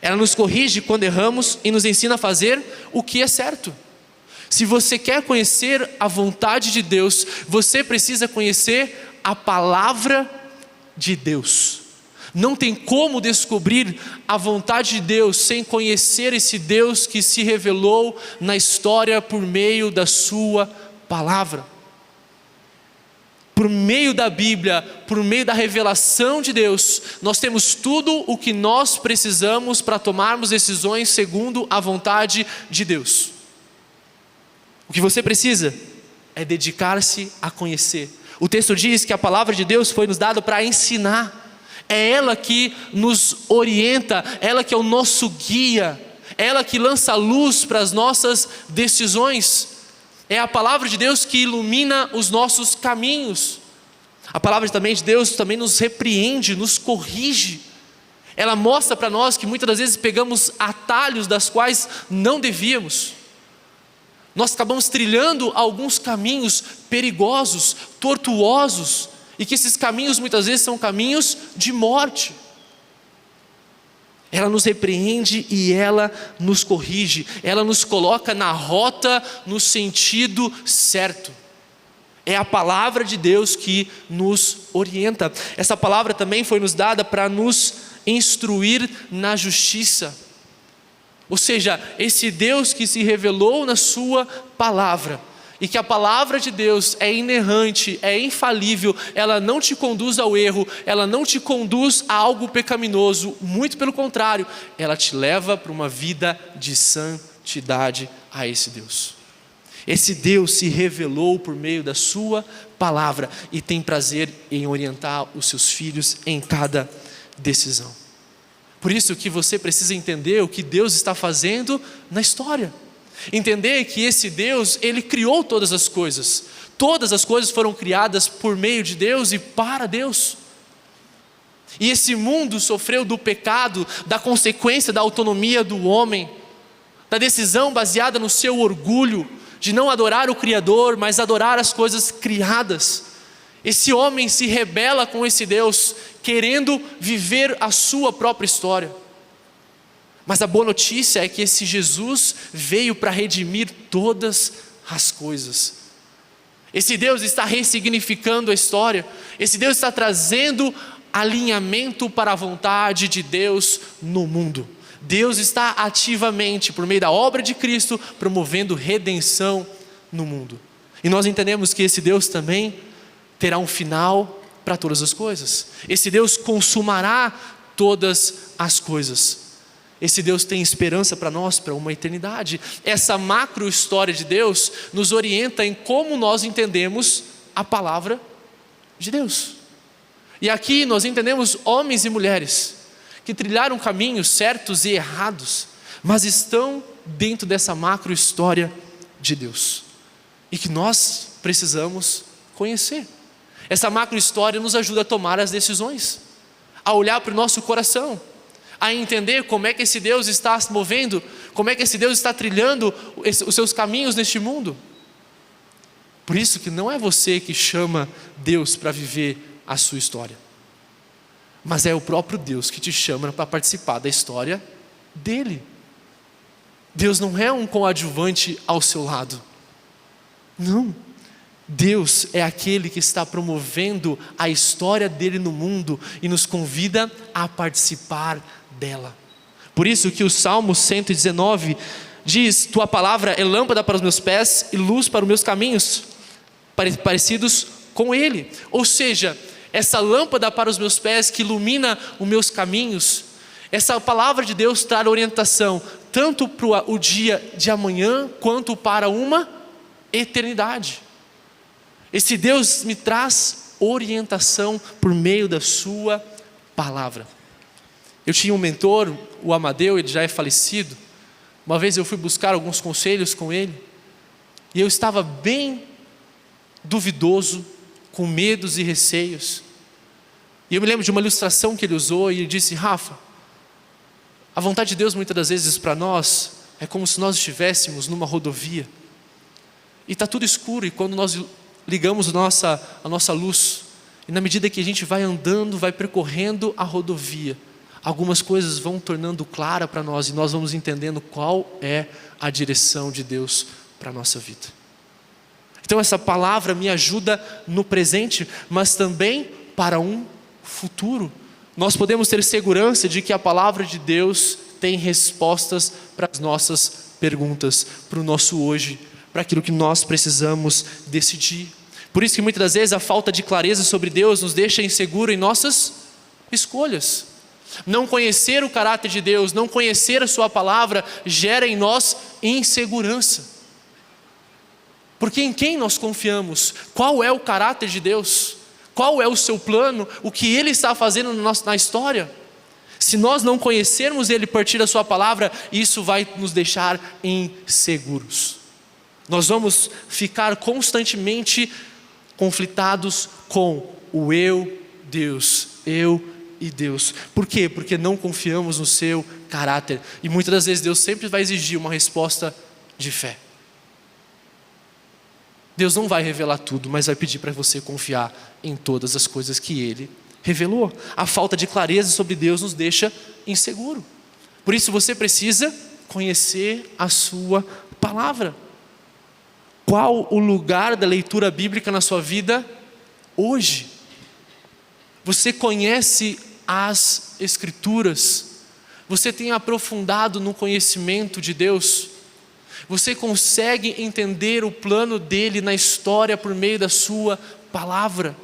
Speaker 1: Ela nos corrige quando erramos e nos ensina a fazer o que é certo. Se você quer conhecer a vontade de Deus, você precisa conhecer a palavra de Deus. Não tem como descobrir a vontade de Deus sem conhecer esse Deus que se revelou na história por meio da sua palavra. Por meio da Bíblia, por meio da revelação de Deus, nós temos tudo o que nós precisamos para tomarmos decisões segundo a vontade de Deus. O que você precisa é dedicar-se a conhecer. O texto diz que a palavra de Deus foi nos dada para ensinar. É ela que nos orienta, ela que é o nosso guia, ela que lança luz para as nossas decisões. É a palavra de Deus que ilumina os nossos caminhos. A palavra também de Deus também nos repreende, nos corrige. Ela mostra para nós que muitas das vezes pegamos atalhos das quais não devíamos. Nós acabamos trilhando alguns caminhos perigosos, tortuosos, e que esses caminhos muitas vezes são caminhos de morte. Ela nos repreende e ela nos corrige, ela nos coloca na rota, no sentido certo. É a palavra de Deus que nos orienta. Essa palavra também foi nos dada para nos instruir na justiça. Ou seja, esse Deus que se revelou na sua palavra, e que a palavra de Deus é inerrante, é infalível, ela não te conduz ao erro, ela não te conduz a algo pecaminoso, muito pelo contrário, ela te leva para uma vida de santidade a esse Deus. Esse Deus se revelou por meio da sua palavra e tem prazer em orientar os seus filhos em cada decisão. Por isso que você precisa entender o que Deus está fazendo na história. Entender que esse Deus, Ele criou todas as coisas. Todas as coisas foram criadas por meio de Deus e para Deus. E esse mundo sofreu do pecado, da consequência da autonomia do homem, da decisão baseada no seu orgulho, de não adorar o Criador, mas adorar as coisas criadas. Esse homem se rebela com esse Deus, querendo viver a sua própria história. Mas a boa notícia é que esse Jesus veio para redimir todas as coisas. Esse Deus está ressignificando a história. Esse Deus está trazendo alinhamento para a vontade de Deus no mundo. Deus está ativamente, por meio da obra de Cristo, promovendo redenção no mundo. E nós entendemos que esse Deus também terá um final para todas as coisas. Esse Deus consumará todas as coisas. Esse Deus tem esperança para nós, para uma eternidade. Essa macro história de Deus nos orienta em como nós entendemos a palavra de Deus. E aqui nós entendemos homens e mulheres que trilharam caminhos certos e errados, mas estão dentro dessa macro história de Deus e que nós precisamos conhecer. Essa macro história nos ajuda a tomar as decisões, a olhar para o nosso coração, a entender como é que esse Deus está se movendo, como é que esse Deus está trilhando os seus caminhos neste mundo. Por isso que não é você que chama Deus para viver a sua história, mas é o próprio Deus que te chama para participar da história dele. Deus não é um coadjuvante ao seu lado, não. Deus é aquele que está promovendo a história dele no mundo e nos convida a participar dela. Por isso que o Salmo 119 diz: tua palavra é lâmpada para os meus pés e luz para os meus caminhos, parecidos com ele. Ou seja, essa lâmpada para os meus pés que ilumina os meus caminhos, essa palavra de Deus traz orientação tanto para o dia de amanhã quanto para uma eternidade. Esse Deus me traz orientação por meio da sua palavra. Eu tinha um mentor, o Amadeu, ele já é falecido. Uma vez eu fui buscar alguns conselhos com ele e eu estava bem duvidoso, com medos e receios. E eu me lembro de uma ilustração que ele usou e ele disse: Rafa, a vontade de Deus muitas das vezes para nós é como se nós estivéssemos numa rodovia e está tudo escuro, e quando nós ligamos a nossa luz, e na medida que a gente vai andando, vai percorrendo a rodovia, algumas coisas vão tornando clara para nós e nós vamos entendendo qual é a direção de Deus para a nossa vida. Então essa palavra me ajuda no presente, mas também para um futuro. Nós podemos ter segurança de que a palavra de Deus tem respostas para as nossas perguntas, para o nosso hoje, para aquilo que nós precisamos decidir. Por isso que muitas das vezes a falta de clareza sobre Deus nos deixa inseguro em nossas escolhas. Não conhecer o caráter de Deus, não conhecer a sua palavra, gera em nós insegurança. Porque em quem nós confiamos? Qual é o caráter de Deus? Qual é o seu plano? O que Ele está fazendo na história? Se nós não conhecermos Ele a partir da sua palavra, isso vai nos deixar inseguros. Nós vamos ficar constantemente conflitados com o eu, Deus, eu e Deus. Por quê? Porque não confiamos no seu caráter. E muitas das vezes Deus sempre vai exigir uma resposta de fé. Deus não vai revelar tudo, mas vai pedir para você confiar em todas as coisas que Ele revelou. A falta de clareza sobre Deus nos deixa inseguro. Por isso você precisa conhecer a sua palavra. Qual o lugar da leitura bíblica na sua vida hoje? Você conhece as Escrituras? Você tem aprofundado no conhecimento de Deus? Você consegue entender o plano dele na história por meio da sua palavra?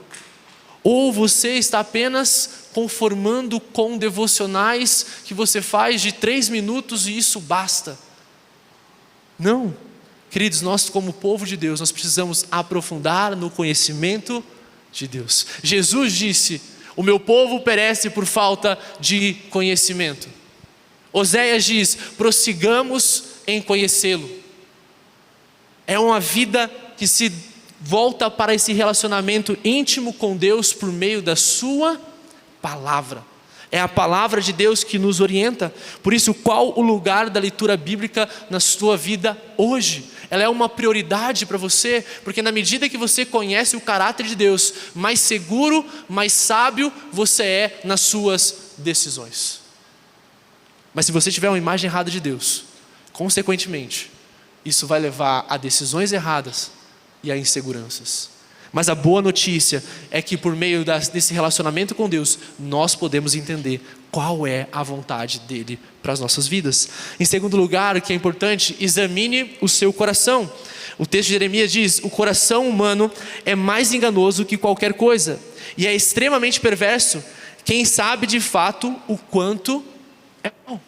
Speaker 1: Ou você está apenas conformando com devocionais que você faz de 3 minutos e isso basta? Não. Queridos, nós como povo de Deus, nós precisamos aprofundar no conhecimento de Deus. Jesus disse: o meu povo perece por falta de conhecimento. Oséias diz: prossigamos em conhecê-lo. É uma vida que se volta para esse relacionamento íntimo com Deus por meio da sua palavra. É a palavra de Deus que nos orienta. Por isso, qual o lugar da leitura bíblica na sua vida hoje? Ela é uma prioridade para você, porque na medida que você conhece o caráter de Deus, mais seguro, mais sábio você é nas suas decisões. Mas se você tiver uma imagem errada de Deus, consequentemente, isso vai levar a decisões erradas e a inseguranças. Mas a boa notícia é que por meio desse relacionamento com Deus, nós podemos entender qual é a vontade dele para as nossas vidas. Em segundo lugar, o que é importante, examine o seu coração. O texto de Jeremias diz: o coração humano é mais enganoso que qualquer coisa, e é extremamente perverso. Quem sabe de fato o quanto é bom?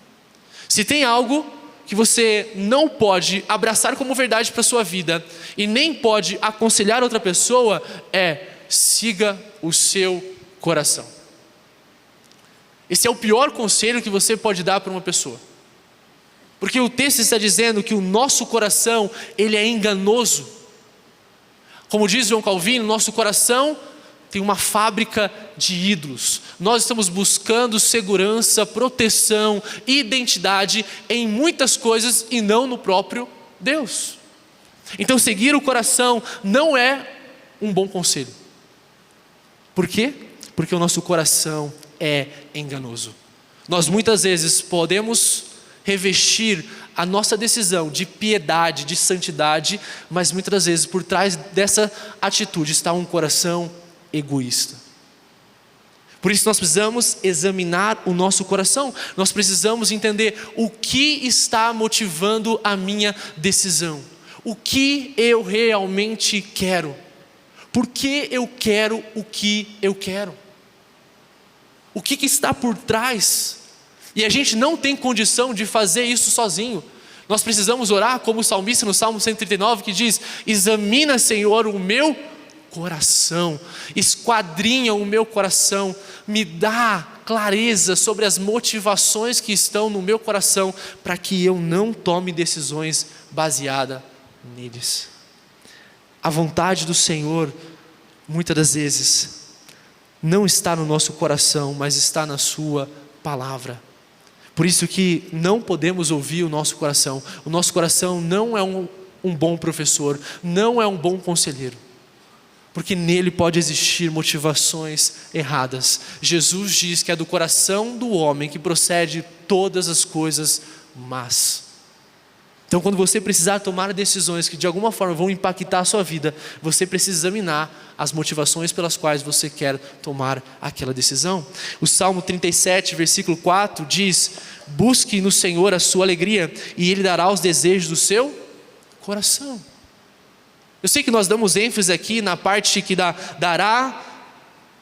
Speaker 1: Se tem algo que você não pode abraçar como verdade para a sua vida e nem pode aconselhar outra pessoa, siga o seu coração. Esse é o pior conselho que você pode dar para uma pessoa. Porque o texto está dizendo que o nosso coração, ele é enganoso. Como diz João Calvino, nosso coração tem uma fábrica de ídolos. Nós estamos buscando segurança, proteção, identidade em muitas coisas e não no próprio Deus. Então seguir o coração não é um bom conselho. Por quê? Porque o nosso coração é enganoso. Nós muitas vezes podemos revestir a nossa decisão de piedade, de santidade, mas muitas das vezes por trás dessa atitude está um coração egoísta. Por isso nós precisamos examinar o nosso coração. Nós precisamos entender o que está motivando a minha decisão. O que eu realmente quero. Por que eu quero o que eu quero? O que está por trás? E a gente não tem condição de fazer isso sozinho. Nós precisamos orar como o salmista no Salmo 139 que diz: examina, Senhor, o meu coração, esquadrinha o meu coração, me dá clareza sobre as motivações que estão no meu coração, para que eu não tome decisões baseadas neles. A vontade do Senhor, muitas das vezes, não está no nosso coração, mas está na sua palavra. Por isso que não podemos ouvir o nosso coração. O nosso coração não é um bom professor, não é um bom conselheiro, porque nele pode existir motivações erradas. Jesus diz que é do coração do homem que procede todas as coisas más. Então quando você precisar tomar decisões que de alguma forma vão impactar a sua vida, você precisa examinar as motivações pelas quais você quer tomar aquela decisão. O Salmo 37, versículo 4 diz: busque no Senhor a sua alegria e Ele dará os desejos do seu coração. Eu sei que nós damos ênfase aqui na parte que dará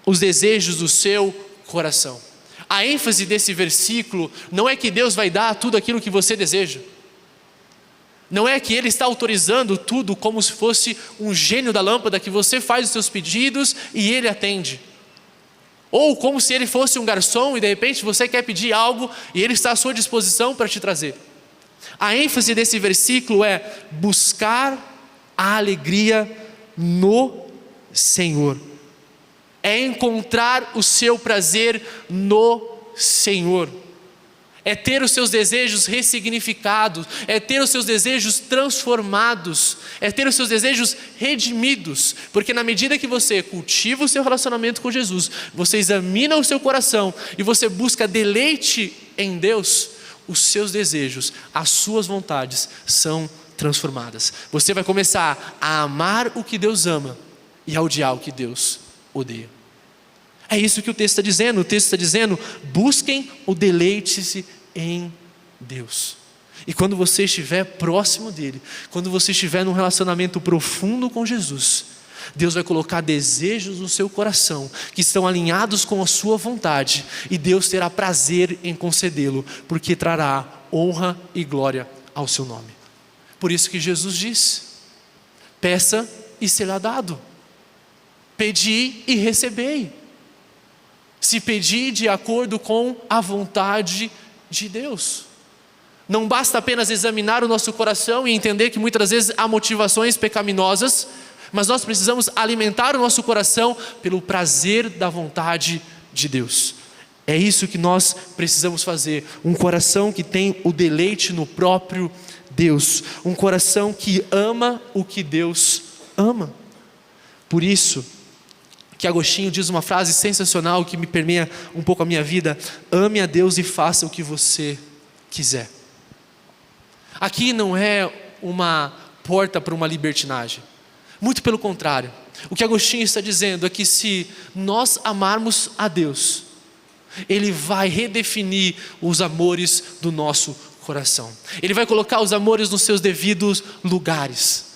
Speaker 1: os desejos do seu coração. A ênfase desse versículo não é que Deus vai dar tudo aquilo que você deseja. Não é que Ele está autorizando tudo como se fosse um gênio da lâmpada que você faz os seus pedidos e Ele atende. Ou como se Ele fosse um garçom e de repente você quer pedir algo e Ele está à sua disposição para te trazer. A ênfase desse versículo é buscar a alegria no Senhor. É encontrar o seu prazer no Senhor. É ter os seus desejos ressignificados, é ter os seus desejos transformados, é ter os seus desejos redimidos, porque na medida que você cultiva o seu relacionamento com Jesus, você examina o seu coração e você busca deleite em Deus, os seus desejos, as suas vontades são transformadas. Você vai começar a amar o que Deus ama e a odiar o que Deus odeia. É isso que o texto está dizendo. O texto está dizendo: busquem o deleite-se em Deus. E quando você estiver próximo dele, quando você estiver num relacionamento profundo com Jesus, Deus vai colocar desejos no seu coração que estão alinhados com a sua vontade, e Deus terá prazer em concedê-lo, porque trará honra e glória ao seu nome. Por isso que Jesus diz: peça e será dado, pedi e recebei. Se pedir de acordo com a vontade de Deus. Não basta apenas examinar o nosso coração e entender que muitas vezes há motivações pecaminosas, mas nós precisamos alimentar o nosso coração pelo prazer da vontade de Deus. É isso que nós precisamos fazer. Um coração que tem o deleite no próprio Deus. Um coração que ama o que Deus ama. Por isso que Agostinho diz uma frase sensacional que me permeia um pouco a minha vida: ame a Deus e faça o que você quiser. Aqui não é uma porta para uma libertinagem. Muito pelo contrário. O que Agostinho está dizendo é que se nós amarmos a Deus, Ele vai redefinir os amores do nosso coração. Ele vai colocar os amores nos seus devidos lugares.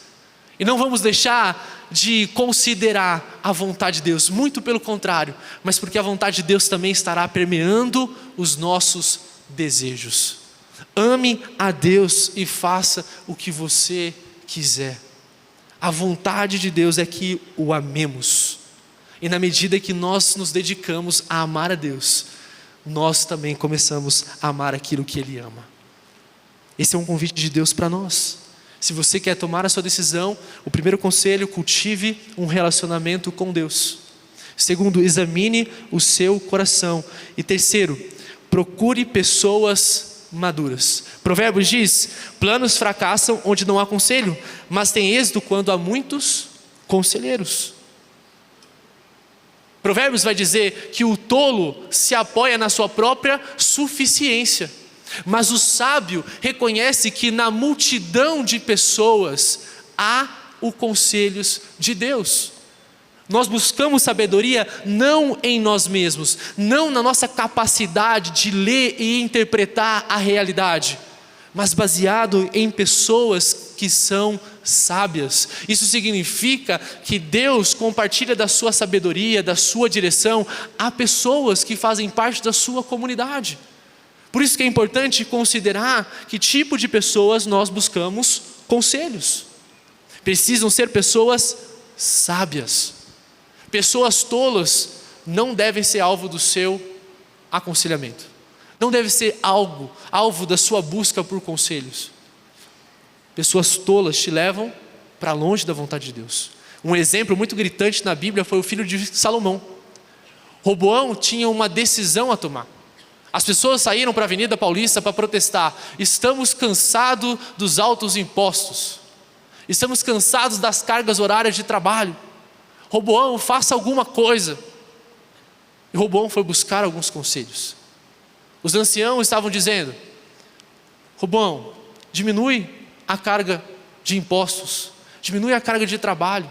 Speaker 1: E não vamos deixar de considerar a vontade de Deus, muito pelo contrário, mas porque a vontade de Deus também estará permeando os nossos desejos. Ame a Deus e faça o que você quiser. A vontade de Deus é que o amemos. E na medida que nós nos dedicamos a amar a Deus, nós também começamos a amar aquilo que Ele ama. Esse é um convite de Deus para nós. Se você quer tomar a sua decisão, o primeiro conselho: cultive um relacionamento com Deus. Segundo, examine o seu coração. E terceiro, procure pessoas maduras. Provérbios diz: planos fracassam onde não há conselho, mas tem êxito quando há muitos conselheiros. Provérbios vai dizer que o tolo se apoia na sua própria suficiência, mas o sábio reconhece que na multidão de pessoas há os conselhos de Deus. Nós buscamos sabedoria não em nós mesmos, não na nossa capacidade de ler e interpretar a realidade, mas baseado em pessoas que são sábias. Isso significa que Deus compartilha da sua sabedoria, da sua direção a pessoas que fazem parte da sua comunidade. Por isso que é importante considerar que tipo de pessoas nós buscamos conselhos. Precisam ser pessoas sábias. Pessoas tolas não devem ser alvo do seu aconselhamento. Não deve ser alvo da sua busca por conselhos. Pessoas tolas te levam para longe da vontade de Deus. Um exemplo muito gritante na Bíblia foi o filho de Salomão. Roboão tinha uma decisão a tomar. As pessoas saíram para a Avenida Paulista para protestar. Estamos cansados dos altos impostos. Estamos cansados das cargas horárias de trabalho. Roboão, faça alguma coisa. E Roboão foi buscar alguns conselhos. Os anciãos estavam dizendo: Roboão, diminui a carga de impostos, diminui a carga de trabalho.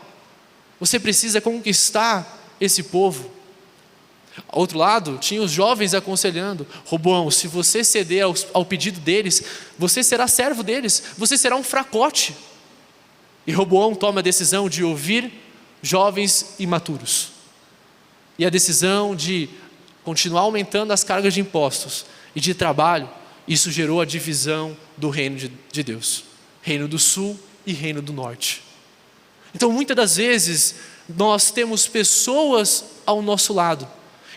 Speaker 1: Você precisa conquistar esse povo. Ao outro lado, tinha os jovens aconselhando: Roboão, se você ceder ao pedido deles, você será servo deles, você será um fracote. E Roboão toma a decisão de ouvir jovens imaturos. E a decisão de continuar aumentando as cargas de impostos e de trabalho, isso gerou a divisão do reino de Deus. Reino do Sul e Reino do Norte. Então, muitas das vezes, nós temos pessoas ao nosso lado.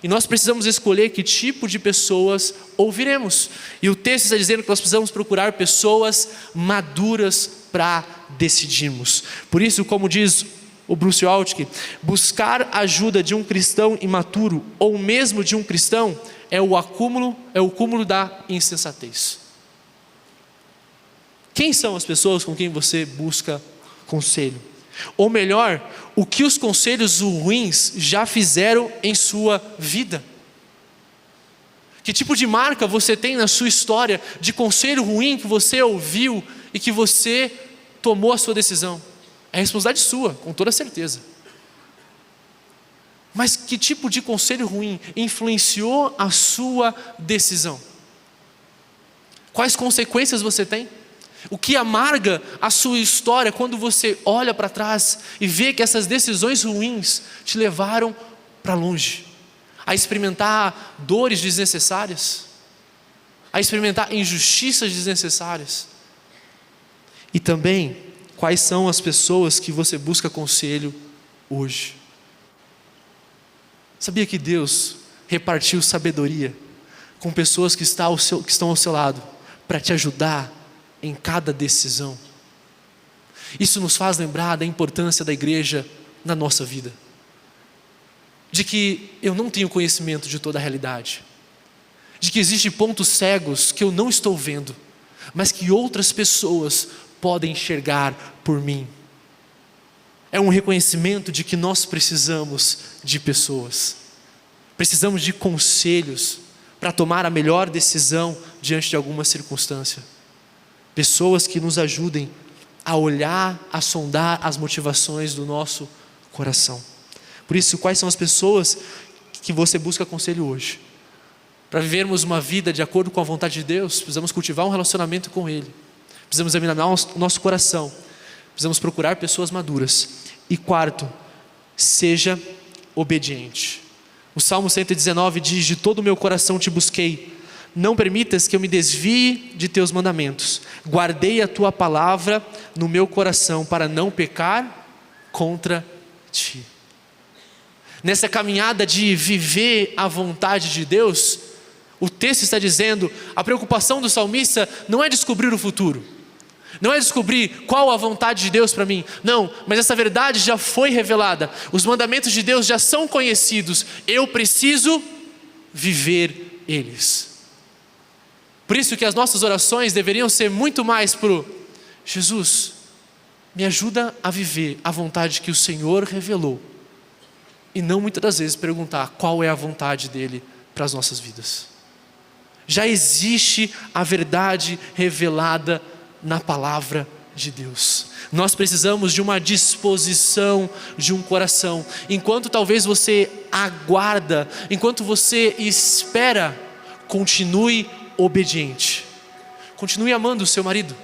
Speaker 1: E nós precisamos escolher que tipo de pessoas ouviremos. E o texto está dizendo que nós precisamos procurar pessoas maduras para decidirmos. Por isso, como diz o Bruce Waltke, buscar a ajuda de um cristão imaturo, ou mesmo de um cristão, é o cúmulo da insensatez. Quem são as pessoas com quem você busca conselho? Ou melhor, o que os conselhos ruins já fizeram em sua vida? Que tipo de marca você tem na sua história de conselho ruim que você ouviu e que você tomou a sua decisão? É responsabilidade sua, com toda certeza. Mas que tipo de conselho ruim influenciou a sua decisão? Quais consequências você tem? O que amarga a sua história quando você olha para trás e vê que essas decisões ruins te levaram para longe, a experimentar dores desnecessárias, a experimentar injustiças desnecessárias? E também, quais são as pessoas que você busca conselho hoje? Sabia que Deus repartiu sabedoria com pessoas que estão ao seu lado para te ajudar em cada decisão? Isso nos faz lembrar da importância da igreja na nossa vida. De que eu não tenho conhecimento de toda a realidade. De que existem pontos cegos que eu não estou vendo, mas que outras pessoas podem enxergar por mim. É um reconhecimento de que nós precisamos de pessoas. Precisamos de conselhos para tomar a melhor decisão diante de alguma circunstância. Pessoas que nos ajudem a olhar, a sondar as motivações do nosso coração. Por isso, quais são as pessoas que você busca conselho hoje? Para vivermos uma vida de acordo com a vontade de Deus, precisamos cultivar um relacionamento com Ele. Precisamos examinar o nosso coração. Precisamos procurar pessoas maduras. E quarto, seja obediente. O Salmo 119 diz: de todo o meu coração te busquei. Não permitas que eu me desvie de teus mandamentos. Guardei a tua palavra no meu coração para não pecar contra ti. Nessa caminhada de viver a vontade de Deus, o texto está dizendo, a preocupação do salmista não é descobrir o futuro, não é descobrir qual a vontade de Deus para mim, não, mas essa verdade já foi revelada, os mandamentos de Deus já são conhecidos, eu preciso viver eles. Por isso que as nossas orações deveriam ser muito mais pro Jesus, me ajuda a viver a vontade que o Senhor revelou, e não muitas das vezes perguntar qual é a vontade dele para as nossas vidas. Já existe a verdade revelada na palavra de Deus. Nós precisamos de uma disposição de um coração. Enquanto talvez você aguarda, enquanto você espera, continue obediente. Continue amando o seu marido.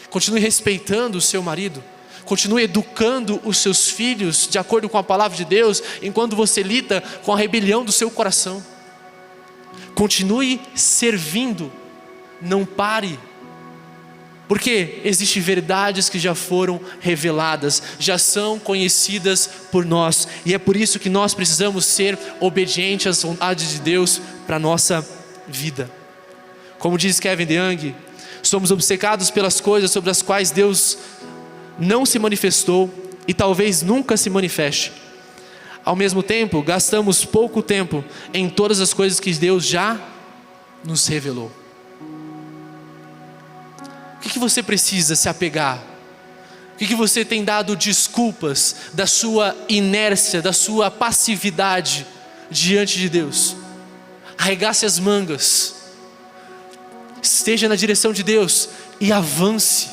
Speaker 1: Continue respeitando o seu marido. Continue educando os seus filhos de acordo com a palavra de Deus, enquanto você lida com a rebelião do seu coração. Continue servindo, não pare, porque existem verdades que já foram reveladas, já são conhecidas por nós, e é por isso que nós precisamos ser obedientes às vontades de Deus para a nossa vida. Como diz Kevin DeYoung, somos obcecados pelas coisas sobre as quais Deus não se manifestou e talvez nunca se manifeste. Ao mesmo tempo, gastamos pouco tempo em todas as coisas que Deus já nos revelou. O que você precisa se apegar? O que você tem dado desculpas da sua inércia, da sua passividade diante de Deus? Arregace as mangas, esteja na direção de Deus e avance.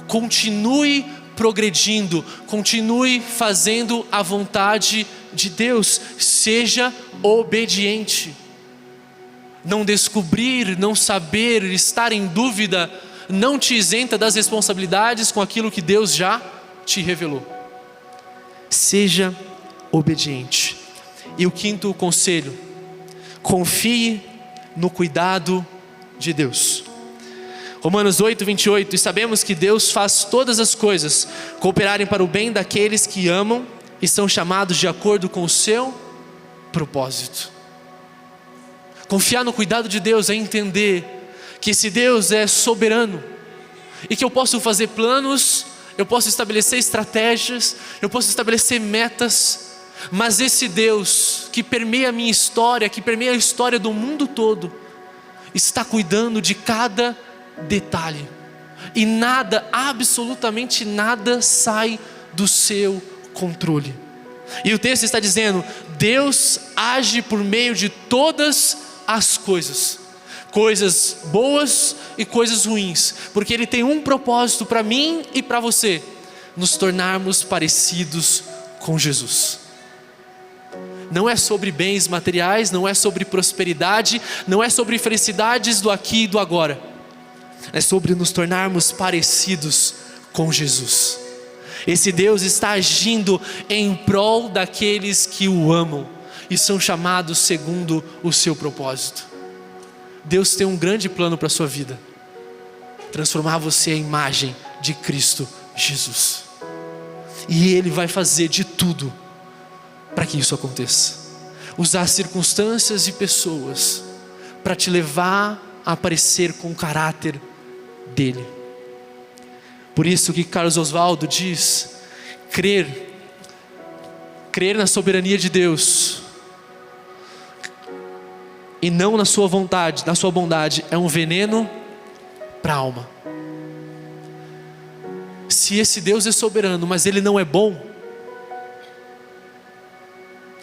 Speaker 1: Continue progredindo, continue fazendo a vontade de Deus, seja obediente. Não descobrir, não saber, estar em dúvida, não te isenta das responsabilidades com aquilo que Deus já te revelou. Seja obediente. E o quinto conselho, confie no cuidado de Deus. Romanos 8, 28, e sabemos que Deus faz todas as coisas cooperarem para o bem daqueles que amam e são chamados de acordo com o seu propósito. Confiar no cuidado de Deus é entender que esse Deus é soberano e que eu posso fazer planos, eu posso estabelecer estratégias, eu posso estabelecer metas, mas esse Deus que permeia a minha história, que permeia a história do mundo todo, está cuidando de cada detalhe, e nada, absolutamente nada sai do seu controle. E o texto está dizendo, Deus age por meio de todas as coisas, coisas boas e coisas ruins, porque Ele tem um propósito para mim e para você, nos tornarmos parecidos com Jesus. Não é sobre bens materiais, não é sobre prosperidade, não é sobre felicidades do aqui e do agora, é sobre nos tornarmos parecidos com Jesus. Esse Deus está agindo em prol daqueles que o amam e são chamados segundo o seu propósito. Deus tem um grande plano para a sua vida: transformar você à imagem de Cristo Jesus. E Ele vai fazer de tudo para que isso aconteça. Usar circunstâncias e pessoas para te levar a aparecer com o caráter dele. Por isso que Carlos Oswaldo diz, crer na soberania de Deus e não na sua vontade, na sua bondade, é um veneno para a alma. Se esse Deus é soberano, mas Ele não é bom,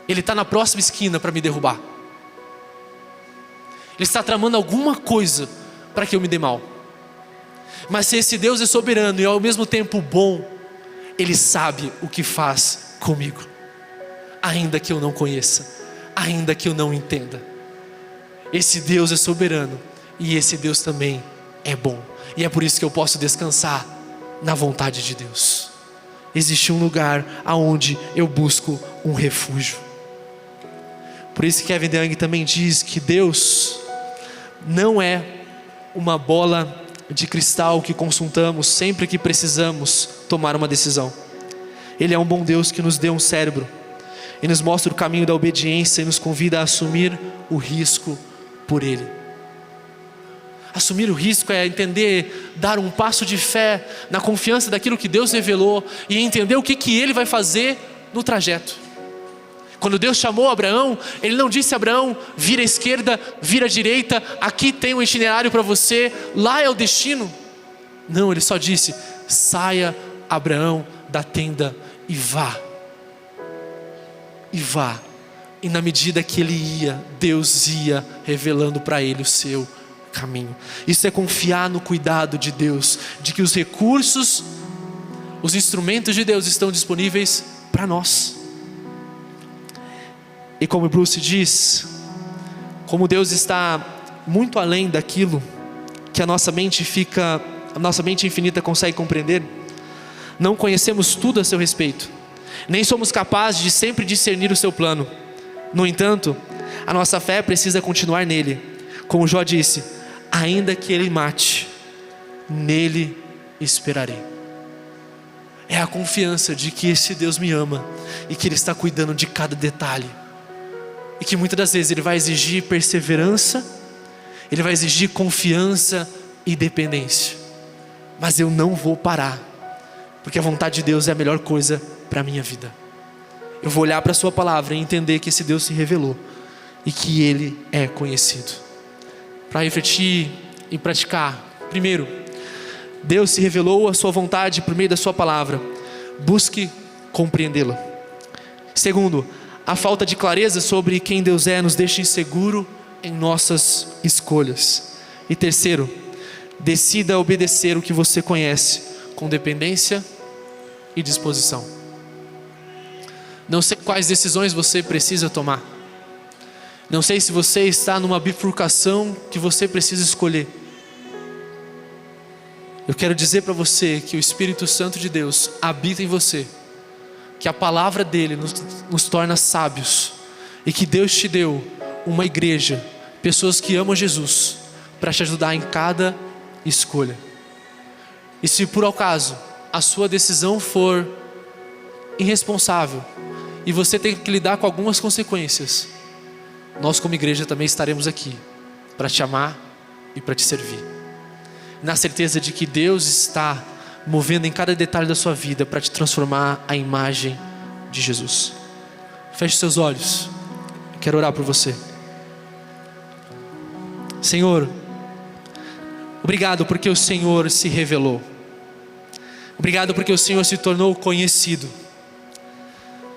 Speaker 1: Ele está na próxima esquina para me derrubar. Ele está tramando alguma coisa para que eu me dê mal. Mas se esse Deus é soberano e ao mesmo tempo bom, Ele sabe o que faz comigo, ainda que eu não conheça, ainda que eu não entenda. Esse Deus é soberano e esse Deus também é bom. E é por isso que eu posso descansar na vontade de Deus. Existe um lugar aonde eu busco um refúgio. Por isso que Kevin DeYoung também diz que Deus não é uma bola de cristal que consultamos sempre que precisamos tomar uma decisão. Ele é um bom Deus que nos deu um cérebro e nos mostra o caminho da obediência e nos convida a assumir o risco por Ele. Assumir o risco é entender, dar um passo de fé na confiança daquilo que Deus revelou e entender o que Ele vai fazer no trajeto. Quando Deus chamou Abraão, Ele não disse a Abraão: vira à esquerda, vira à direita, aqui tem um itinerário para você, lá é o destino. Não, Ele só disse: saia, Abraão, da tenda e vá. E vá. E na medida que ele ia, Deus ia revelando para ele o seu caminho. Isso é confiar no cuidado de Deus, de que os recursos, os instrumentos de Deus estão disponíveis para nós. E como Bruce diz, como Deus está muito além daquilo que a nossa mente infinita consegue compreender, não conhecemos tudo a seu respeito, nem somos capazes de sempre discernir o seu plano. No entanto, a nossa fé precisa continuar nele. Como Jó disse: ainda que ele mate, nele esperarei. É a confiança de que esse Deus me ama e que Ele está cuidando de cada detalhe. E que muitas das vezes Ele vai exigir perseverança, Ele vai exigir confiança e dependência. Mas eu não vou parar, porque a vontade de Deus é a melhor coisa para a minha vida. Eu vou olhar para a sua palavra e entender que esse Deus se revelou e que Ele é conhecido. Para refletir e praticar: primeiro, Deus se revelou a sua vontade por meio da sua palavra. Busque compreendê-la. Segundo, a falta de clareza sobre quem Deus é nos deixa inseguro em nossas escolhas. E terceiro, decida obedecer o que você conhece com dependência e disposição. Não sei quais decisões você precisa tomar. Não sei se você está numa bifurcação que você precisa escolher. Eu quero dizer para você que o Espírito Santo de Deus habita em você, que a palavra dele nos torna sábios, e que Deus te deu uma igreja, pessoas que amam Jesus, para te ajudar em cada escolha. E se por acaso a sua decisão for irresponsável e você tem que lidar com algumas consequências, nós como igreja também estaremos aqui para te amar e para te servir, na certeza de que Deus está movendo em cada detalhe da sua vida para te transformar à imagem de Jesus. Feche seus olhos, eu quero orar por você. Senhor, obrigado porque o Senhor se revelou. Obrigado porque o Senhor se tornou conhecido.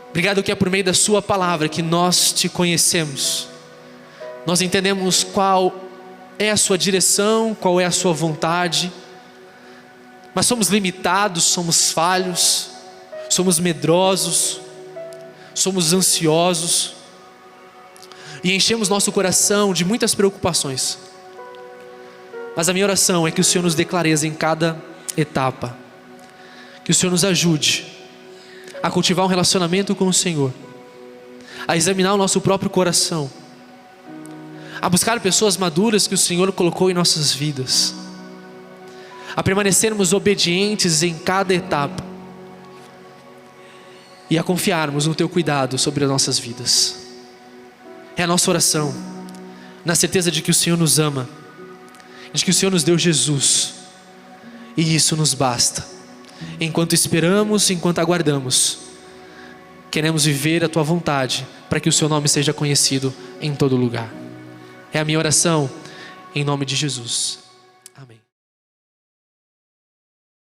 Speaker 1: Obrigado que é por meio da sua palavra que nós te conhecemos. Nós entendemos qual é a sua direção, qual é a sua vontade. Mas somos limitados, somos falhos, somos medrosos, somos ansiosos e enchemos nosso coração de muitas preocupações. Mas a minha oração é que o Senhor nos dê clareza em cada etapa, que o Senhor nos ajude a cultivar um relacionamento com o Senhor, a examinar o nosso próprio coração, a buscar pessoas maduras que o Senhor colocou em nossas vidas, a permanecermos obedientes em cada etapa e a confiarmos no Teu cuidado sobre as nossas vidas. É a nossa oração, na certeza de que o Senhor nos ama, de que o Senhor nos deu Jesus, e isso nos basta. Enquanto esperamos, enquanto aguardamos, queremos viver a Tua vontade, para que o Seu nome seja conhecido em todo lugar. É a minha oração, em nome de Jesus.